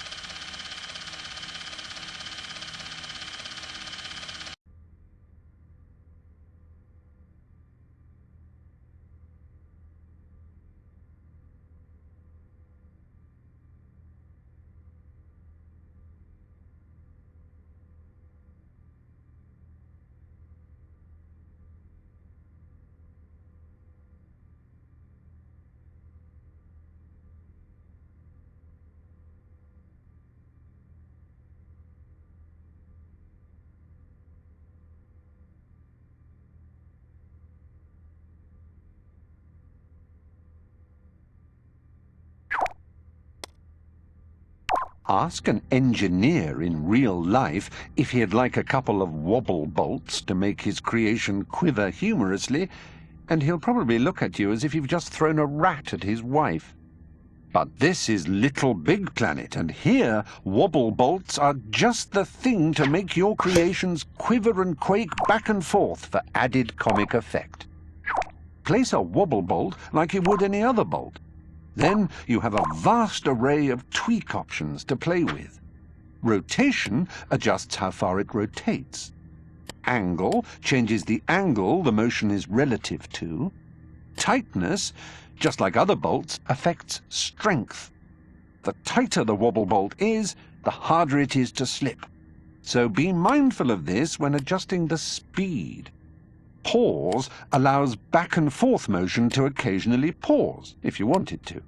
Ask an engineer in real life if he'd like a couple of Wobble bolts to make his creation quiver humorously, and he'll probably look at you as if you've just thrown a rat at his wife. But this is LittleBigPlanet, and here wobble bolts are just the thing to make your creations quiver and quake back and forth for added comic effect. Place a wobble bolt like you would any other bolt. Then you have a vast array of tweak options to play with. Rotation adjusts how far it rotates. Angle changes the angle the motion is relative to. Tightness, just like other bolts, affects strength. The tighter the wobble bolt is, the harder it is to slip. So be mindful of this when adjusting the speed. Pause allows back and forth motion to occasionally pause, if you want it to.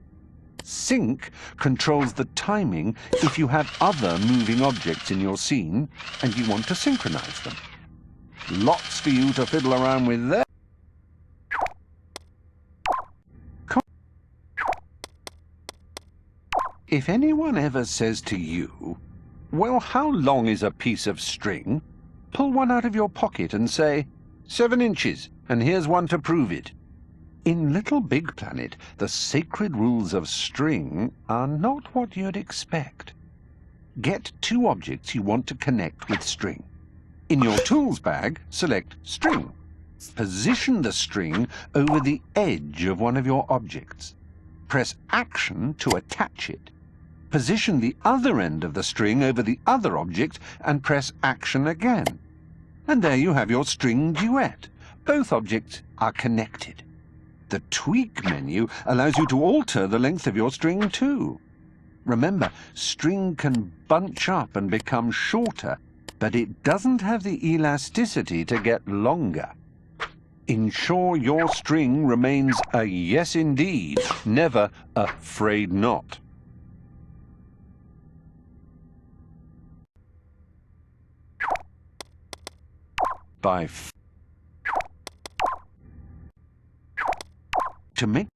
Sync controls the timing if you have other moving objects in your scene and you want to synchronize them. Lots for you to fiddle around with there. If anyone ever says to you, "Well, how long is a piece of string?" pull one out of your pocket and say, 7 inches, and here's one to prove it. In LittleBigPlanet, the sacred rules of string are not what you'd expect. Get 2 objects you want to connect with string. In your tools bag, select String. Position the string over the edge of one of your objects. Press Action to attach it. Position the other end of the string over the other object and press Action again. And there you have your string duet. Both objects are connected. The Tweak menu allows you to alter the length of your string too. Remember, string can bunch up and become shorter, but it doesn't have the elasticity to get longer. Ensure your string remains a yes indeed, never a afraid not. To make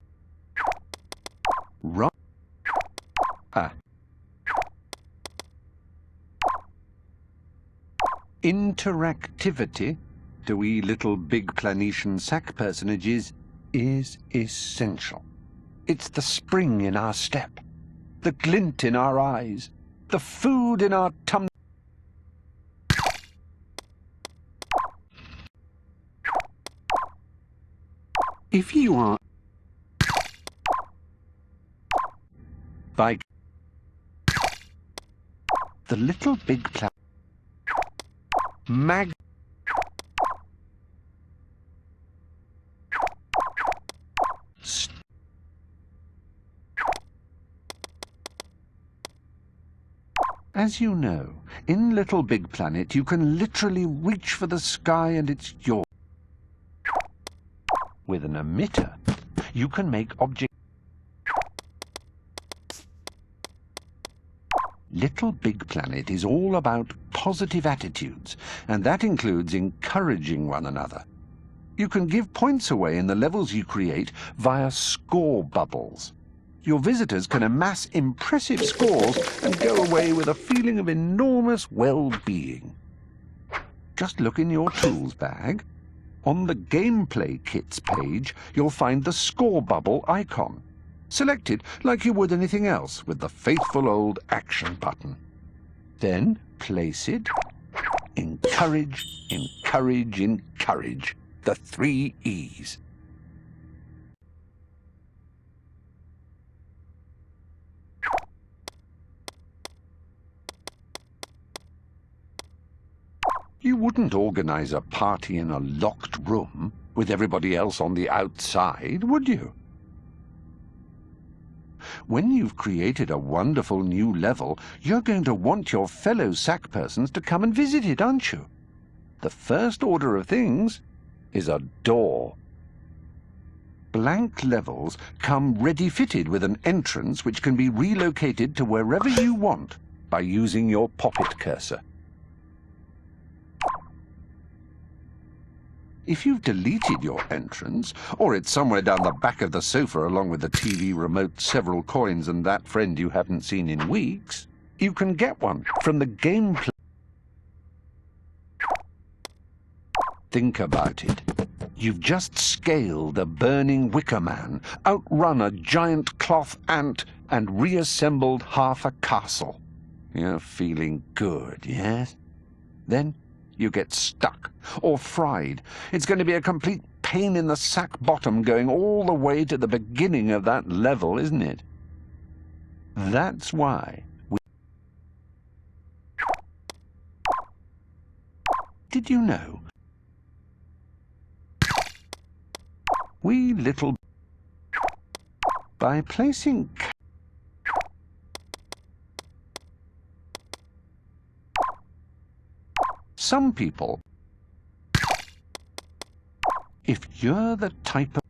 interactivity to we LittleBigPlanetian Sackpersonages is essential. It's the spring in our step, the glint in our eyes, the food in our tum. If you are by the LittleBigPlanet mag As you know, in LittleBigPlanet you can literally reach for the sky and it's yours. With an emitter, you can make objects. LittleBigPlanet is all about positive attitudes, and that includes encouraging one another. You can give points away in the levels you create via score bubbles. Your visitors can amass impressive scores and go away with a feeling of enormous well-being. Just look in your tools bag. On the Gameplay Kits page, you'll find the score bubble icon. Select it like you would anything else with the faithful old action button. Then place it. Encourage, encourage, encourage. The 3 E's. You wouldn't organize a party in a locked room with everybody else on the outside, would you? When you've created a wonderful new level, you're going to want your fellow Sackpersons to come and visit it, aren't you? The first order of things is a door. Blank levels come ready-fitted with an entrance which can be relocated to wherever you want by using your poppet cursor. If you've deleted your entrance, or it's somewhere down the back of the sofa along with the TV remote, several coins, and that friend you haven't seen in weeks, you can get one from the gameplay. Think about it. You've just scaled a burning wicker man, outrun a giant cloth ant, and reassembled half a castle. You're feeling good, yes? Then you get stuck or fried. It's going to be a complete pain in the sack bottom going all the way to the beginning of that level, isn't it? That's why we... Did you know? We little... By placing... Some people... If you're the type of...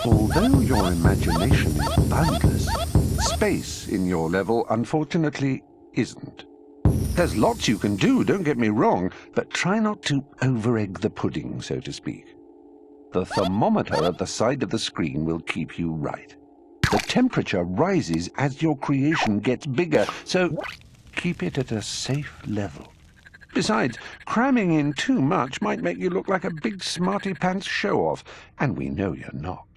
Although your imagination is boundless, space in your level, unfortunately, isn't. There's lots you can do, don't get me wrong, but try not to over-egg the pudding, so to speak. The thermometer at the side of the screen will keep you right. The temperature rises as your creation gets bigger, so keep it at a safe level. Besides, cramming in too much might make you look like a big smarty-pants show-off, and we know you're not.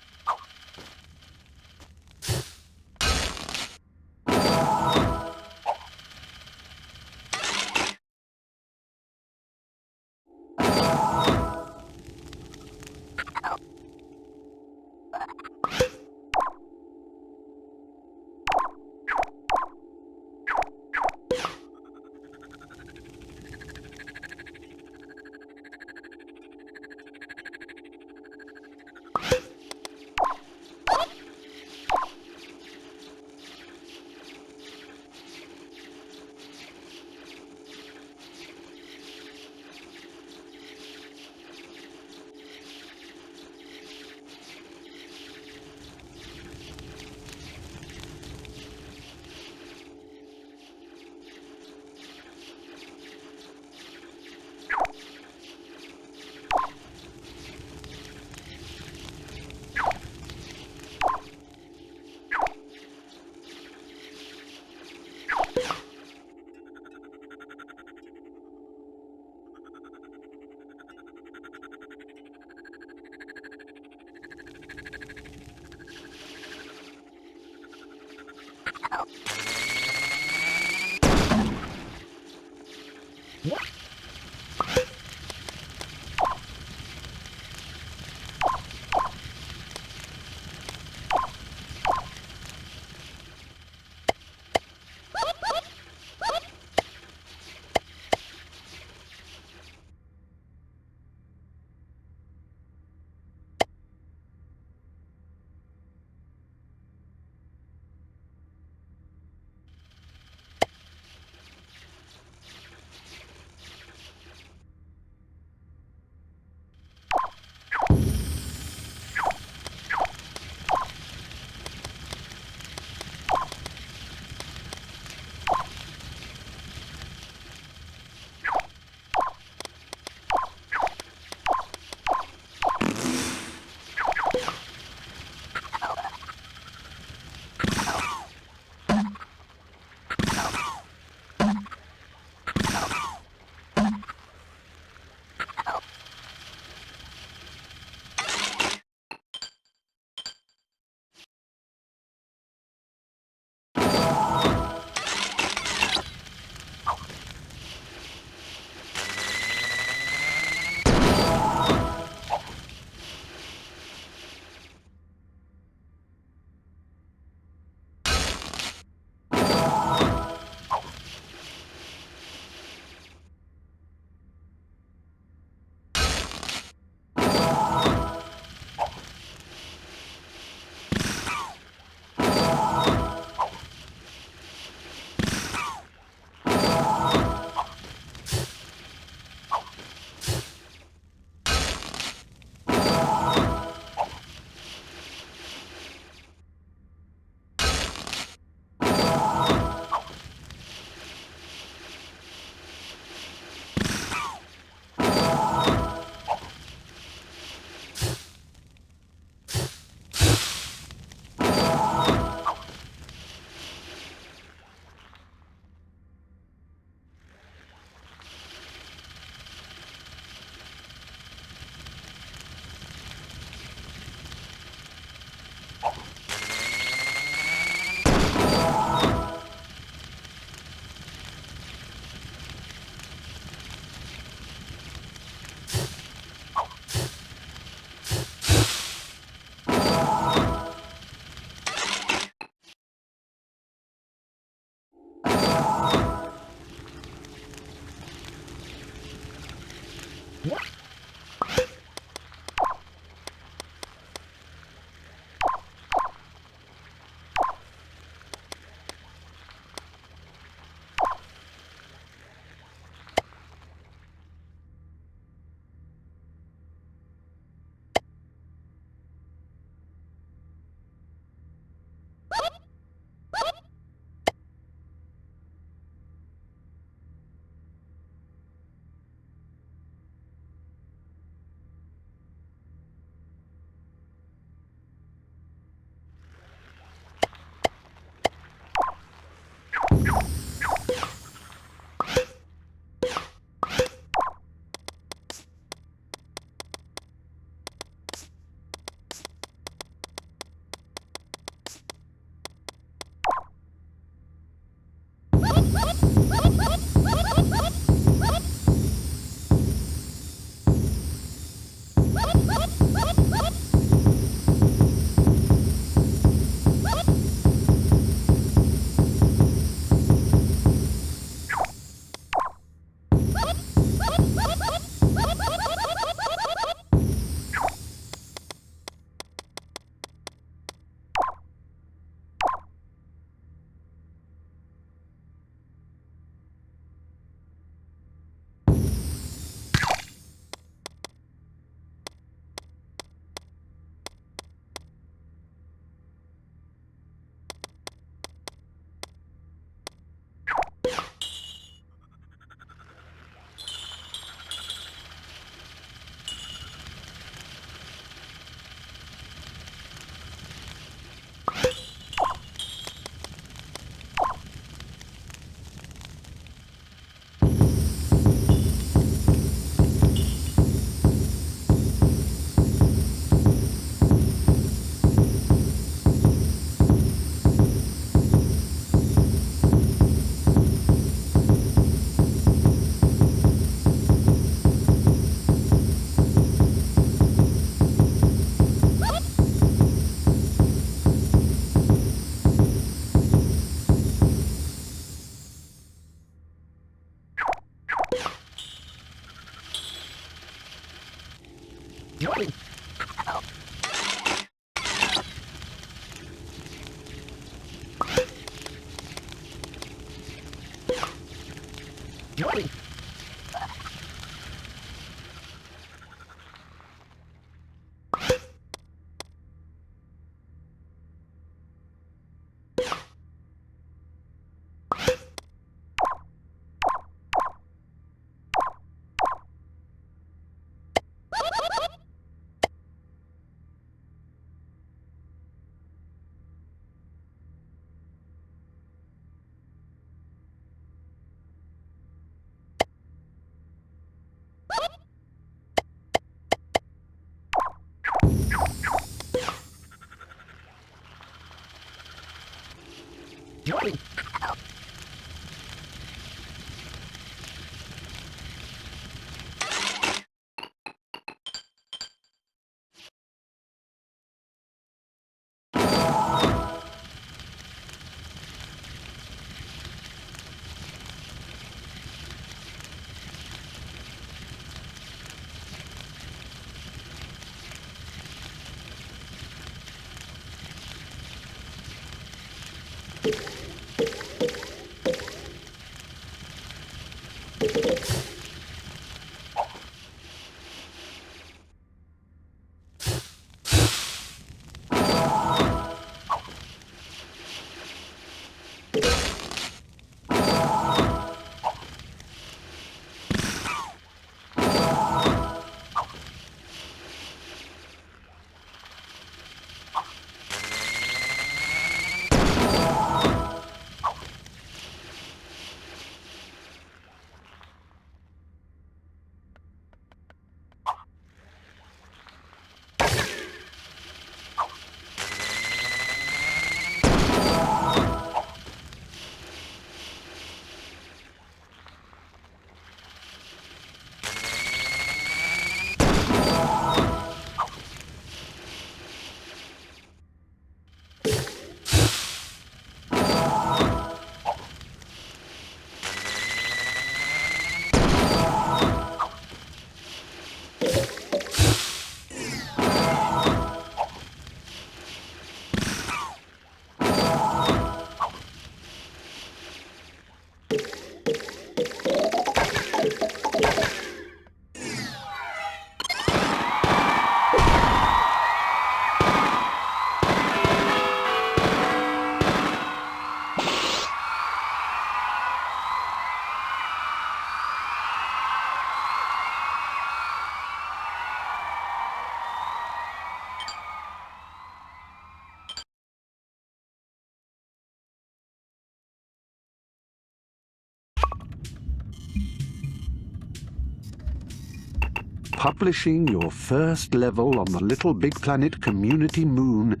Publishing your first level on the LittleBigPlanet community moon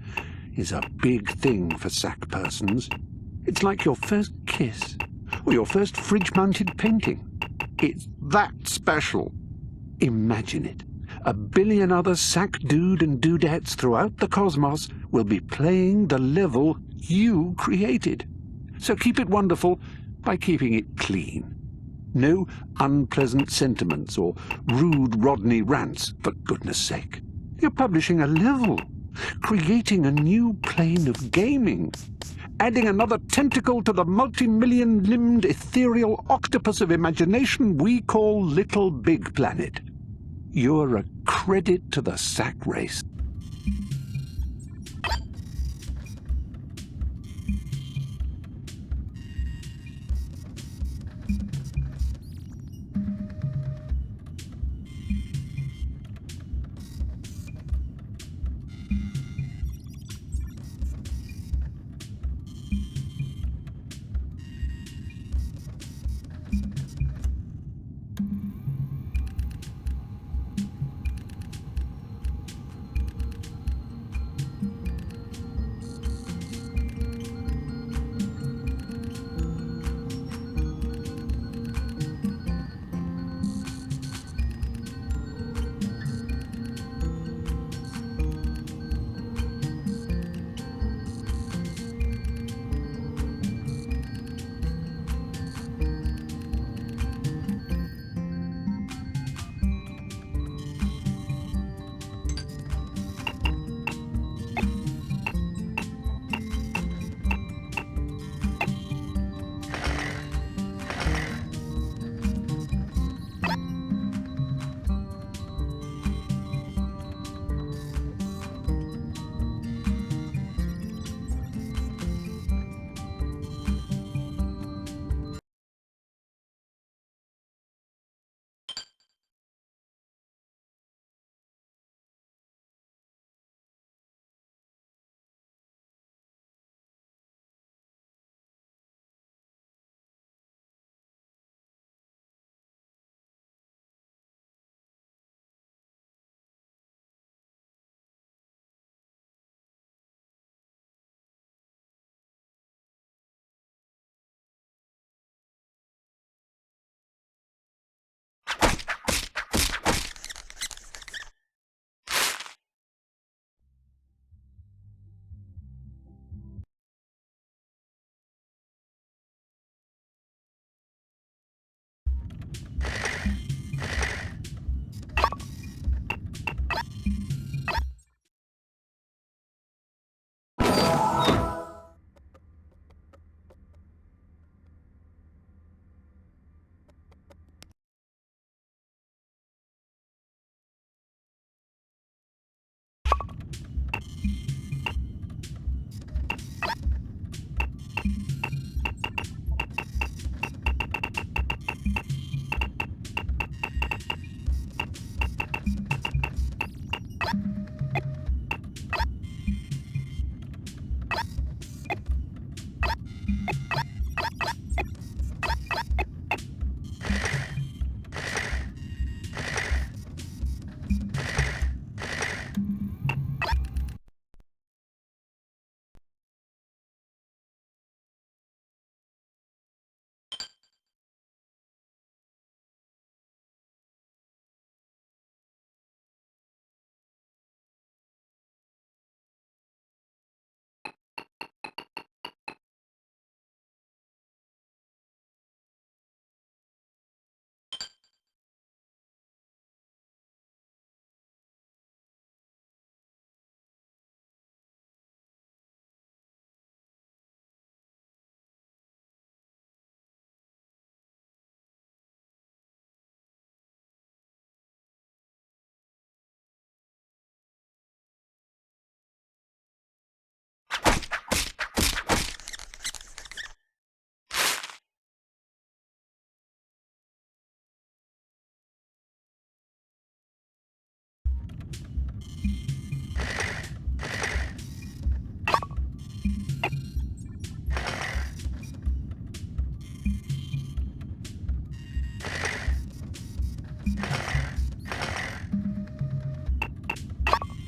is a big thing for Sackpersons. It's like your first kiss, or your first fridge-mounted painting. It's that special. Imagine it. 1 billion other Sack dude and dudettes throughout the cosmos will be playing the level you created. So keep it wonderful by keeping it clean. No unpleasant sentiments or rude Rodney rants, for goodness sake. You're publishing a level, creating a new plane of gaming, adding another tentacle to the multi-million-limbed ethereal octopus of imagination we call LittleBigPlanet. You're a credit to the Sack race.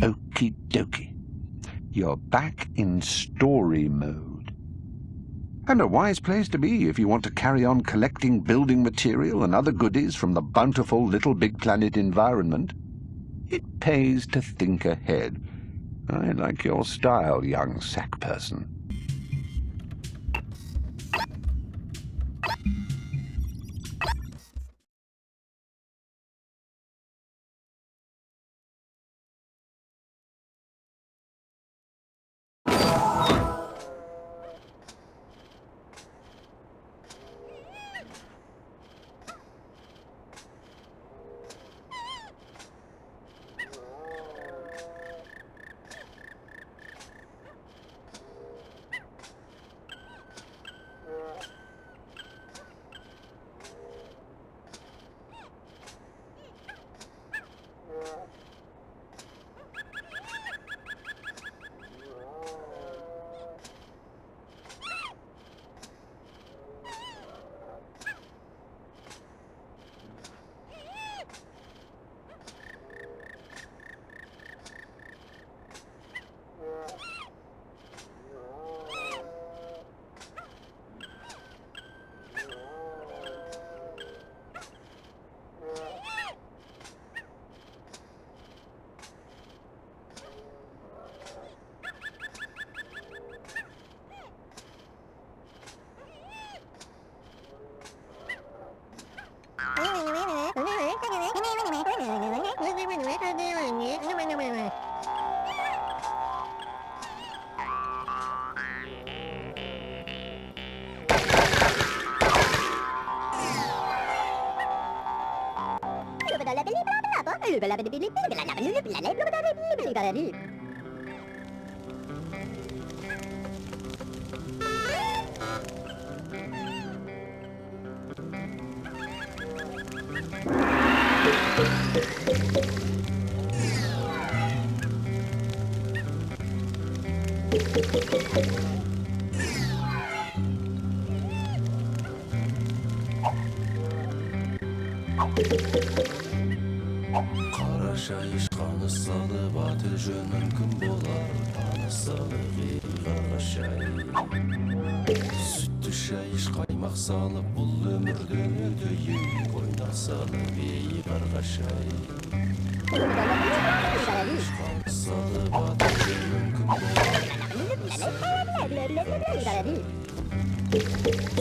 Okie dokie. You're back in story mode. And a wise place to be if you want to carry on collecting building material and other goodies from the bountiful Little Big Planet environment. It pays to think ahead. I like your style, young Sackperson. Şayışkanı salıp atı jönüm küm bolar Tanı salıp eğiğarga şay Süttü şayış kaymak salıp bul ömürdün ötüyük Oynak salıp eğiğarga şay Şayışkanı salıp atı jönüm küm bolar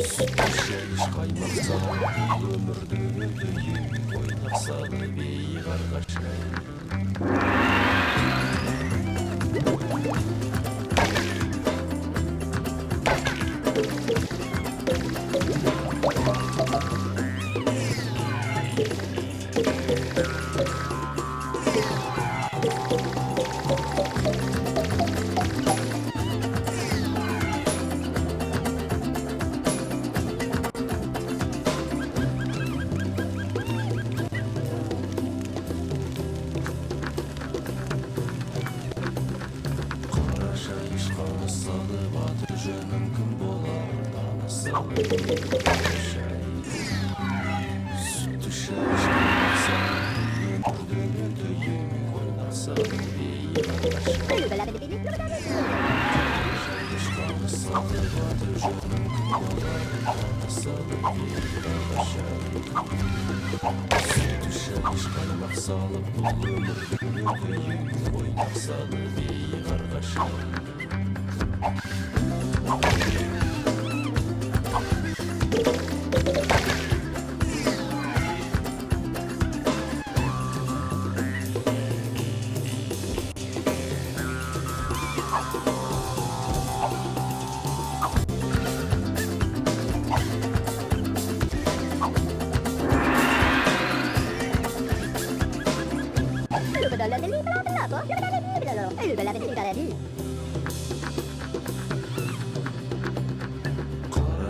Süttü şayış kaymak salıp bul ömürdün ötüyük Oynak salıp eğiğarga şay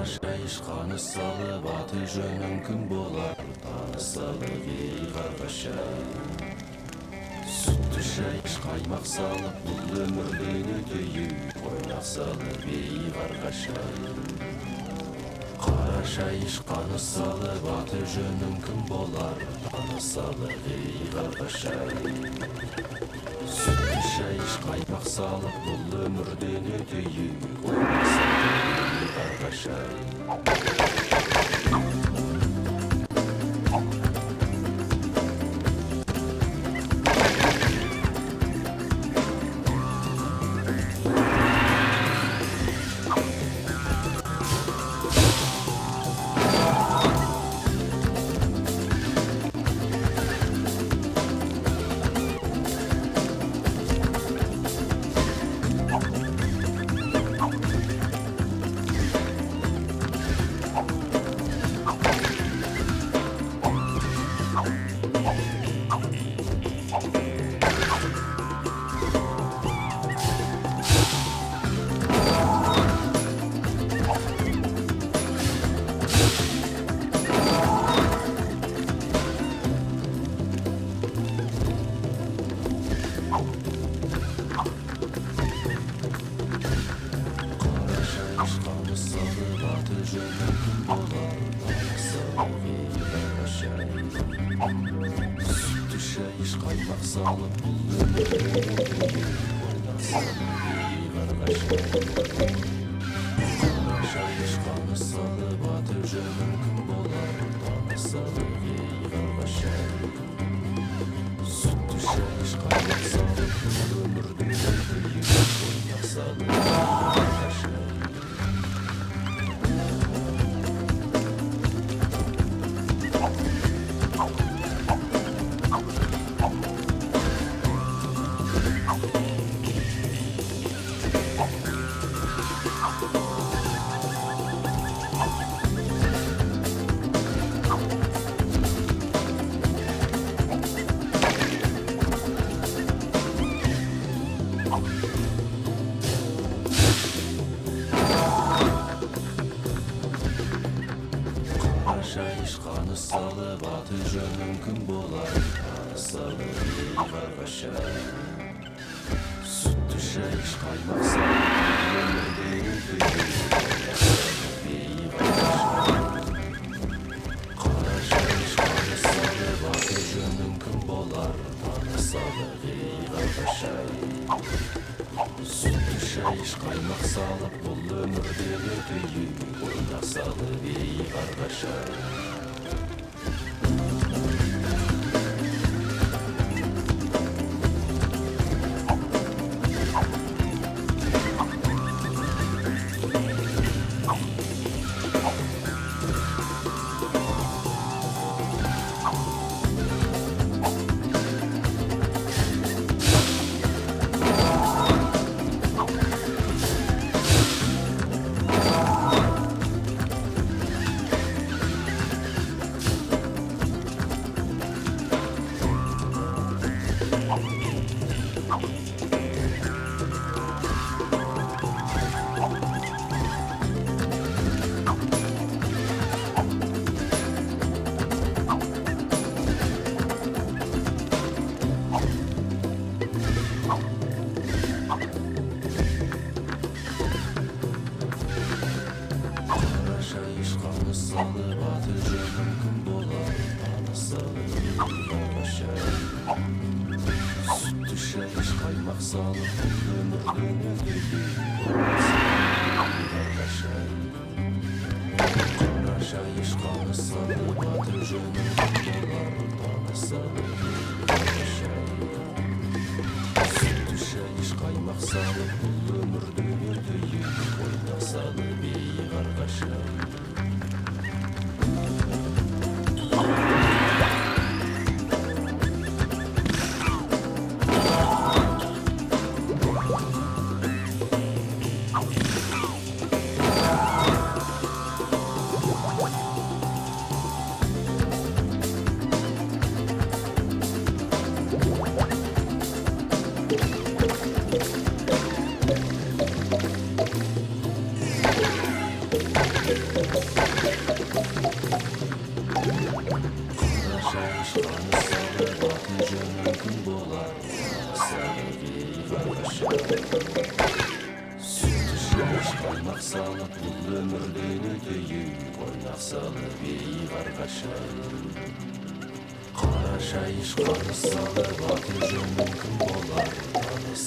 Şayışkanı salıp atı jönüm küm bolar Tanı salıp eğiğarga şay Süttü şayış kaymak salıp bul ömürdün ötüyük Oynak salıp eğiğarga şay Kara şayışkanı salıp atı jönüm küm bolar Tanı salıp eğiğarga şay Süttü қаймақ салып бұл өмірден өтейік ойнасады әрқашан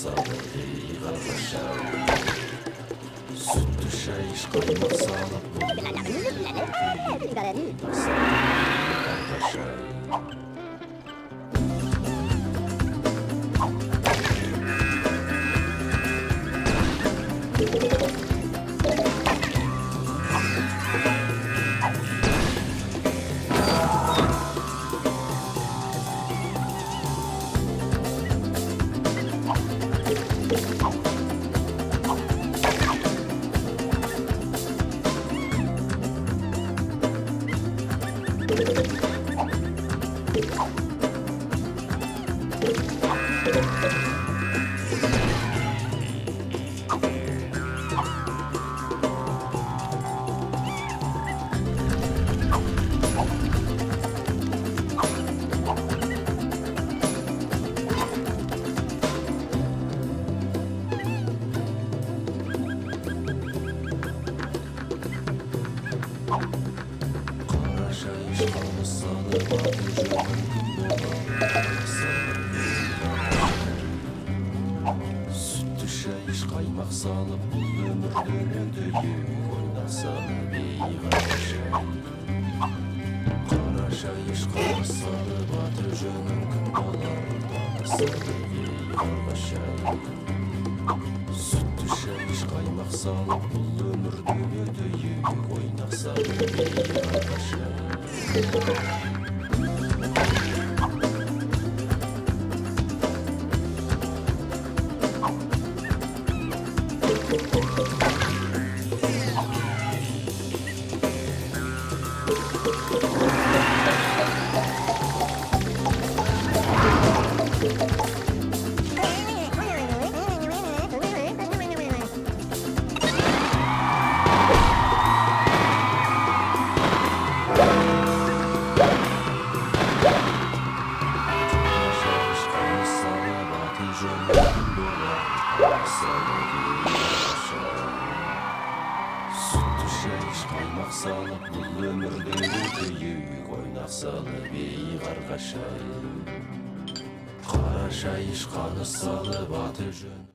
салып ыйгарга шай сүттү шайыш каймак салып сүттү шайыш каймак салып бул өмүрдүн өдөйүп ойнак салып ыйгарга шай кара шайыш кара салып аты жөнүн ким болор дагы салып ыйгарга шай сүттү шайыш каймак салып бул өмүрдүн өдөйүп ойнак салып ыйгарга шай Süttü şeş kaymak salıp bul ömürde ötüyük oynak salıp ыйгарга шай Кара шайыш каны салып аты жөн